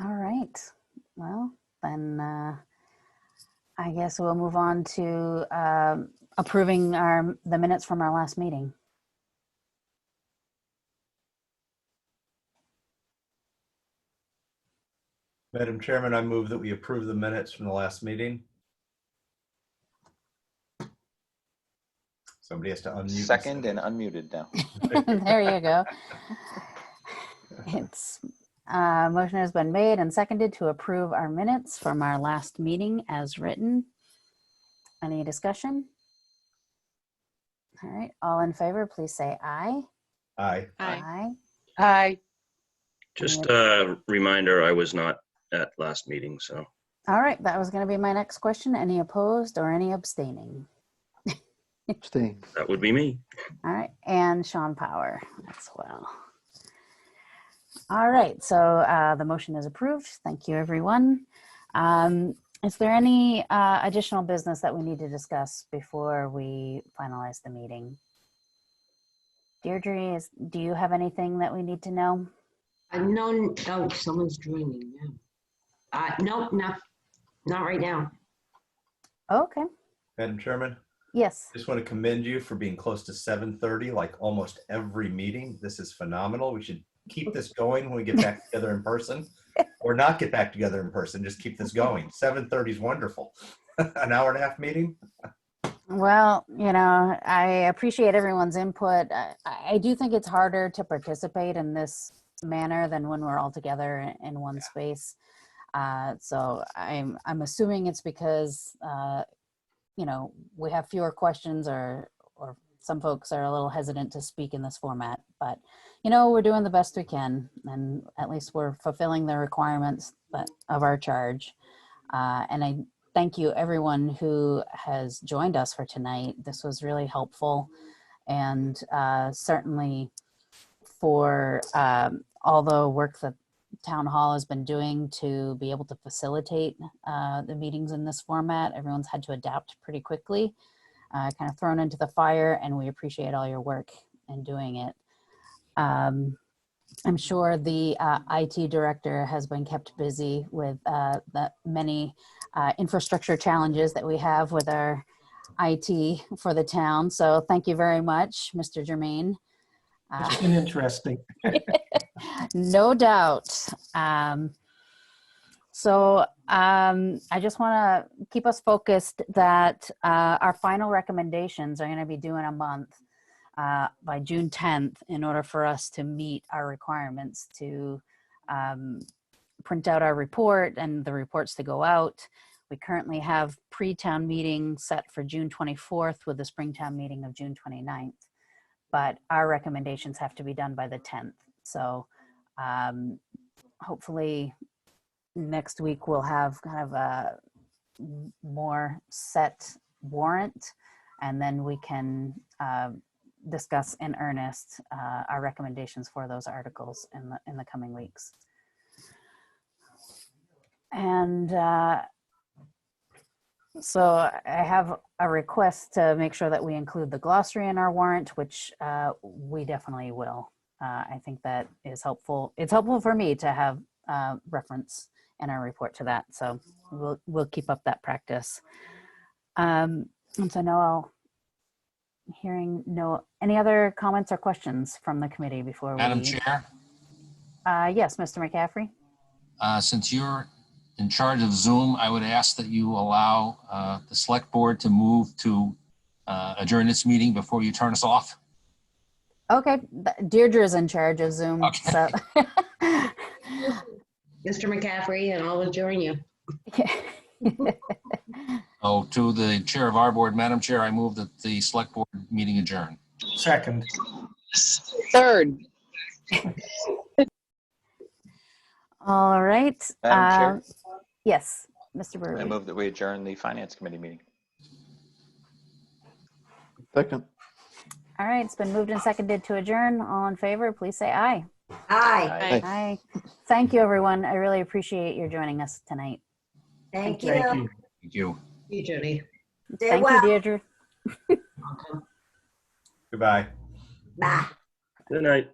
B: All right. Well, then I guess we'll move on to approving the minutes from our last meeting.
E: Madam Chairman, I move that we approve the minutes from the last meeting. Somebody has to unmute.
H: Second and unmuted now.
B: There you go. It's motion has been made and seconded to approve our minutes from our last meeting as written. Any discussion? All right, all in favor, please say aye.
E: Aye.
B: Aye.
J: Aye.
L: Just a reminder, I was not at last meeting, so.
B: All right, that was going to be my next question. Any opposed or any abstaining?
M: Abstain.
L: That would be me.
B: All right, and Sean Power as well. All right, so the motion is approved. Thank you, everyone. Is there any additional business that we need to discuss before we finalize the meeting? Deirdre, do you have anything that we need to know?
N: No, oh, someone's joining now. Nope, not right now.
B: Okay.
E: Madam Chairman,
B: Yes.
E: just want to commend you for being close to 7:30, like almost every meeting. This is phenomenal. We should keep this going when we get back together in person, or not get back together in person. Just keep this going. 7:30 is wonderful. An hour and a half meeting.
B: Well, I appreciate everyone's input. I do think it's harder to participate in this manner than when we're all together in one space. So I'm assuming it's because we have fewer questions, or some folks are a little hesitant to speak in this format. But we're doing the best we can, and at least we're fulfilling the requirements of our charge. And I thank you, everyone who has joined us for tonight. This was really helpful, and certainly for all the work that Town Hall has been doing to be able to facilitate the meetings in this format. Everyone's had to adapt pretty quickly, kind of thrown into the fire, and we appreciate all your work in doing it. I'm sure the IT director has been kept busy with the many infrastructure challenges that we have with our IT for the town. So thank you very much, Mr. Germain.
K: It's been interesting.
B: No doubt. I just want to keep us focused that our final recommendations are going to be due in a month by June 10th in order for us to meet our requirements to print out our report and the reports to go out. We currently have pre-town meeting set for June 24th with the Springtown meeting of June 29th. But our recommendations have to be done by the 10th. So hopefully next week we'll have kind of a more set warrant, and then we can discuss in earnest our recommendations for those articles in the coming weeks. And so I have a request to make sure that we include the glossary in our warrant, which we definitely will. I think that is helpful. It's helpful for me to have reference in our report to that. So we'll keep up that practice. And so now any other comments or questions from the committee before
C: Madam Chair,
B: yes, Mr. McCaffrey.
C: since you're in charge of Zoom, I would ask that you allow the select board to move to adjourn this meeting before you turn us off.
B: Okay, Deirdre's in charge of Zoom.
C: Okay.
B: So.
N: Mr. McCaffrey, and I'll adjourn you.
C: So to the chair of our board, Madam Chair, I move that the select board meeting adjourn.
K: Second.
F: Third.
B: All right.
H: Madam Chair,
B: Yes, Mr.
H: I
B: Burley.
H: move that we adjourn the Finance Committee meeting.
M: Second.
B: All right, it's been moved and seconded to adjourn. All in favor, please say aye.
A: Aye.
B: Aye. Thank you, everyone. I really appreciate your joining us tonight.
A: Thank you.
K: Thank you.
C: Thank you.
N: You, Judy.
A: Stay
B: Thank
A: well.
B: you, Deirdre.
E: Goodbye.
A: Bye.
L: Good night.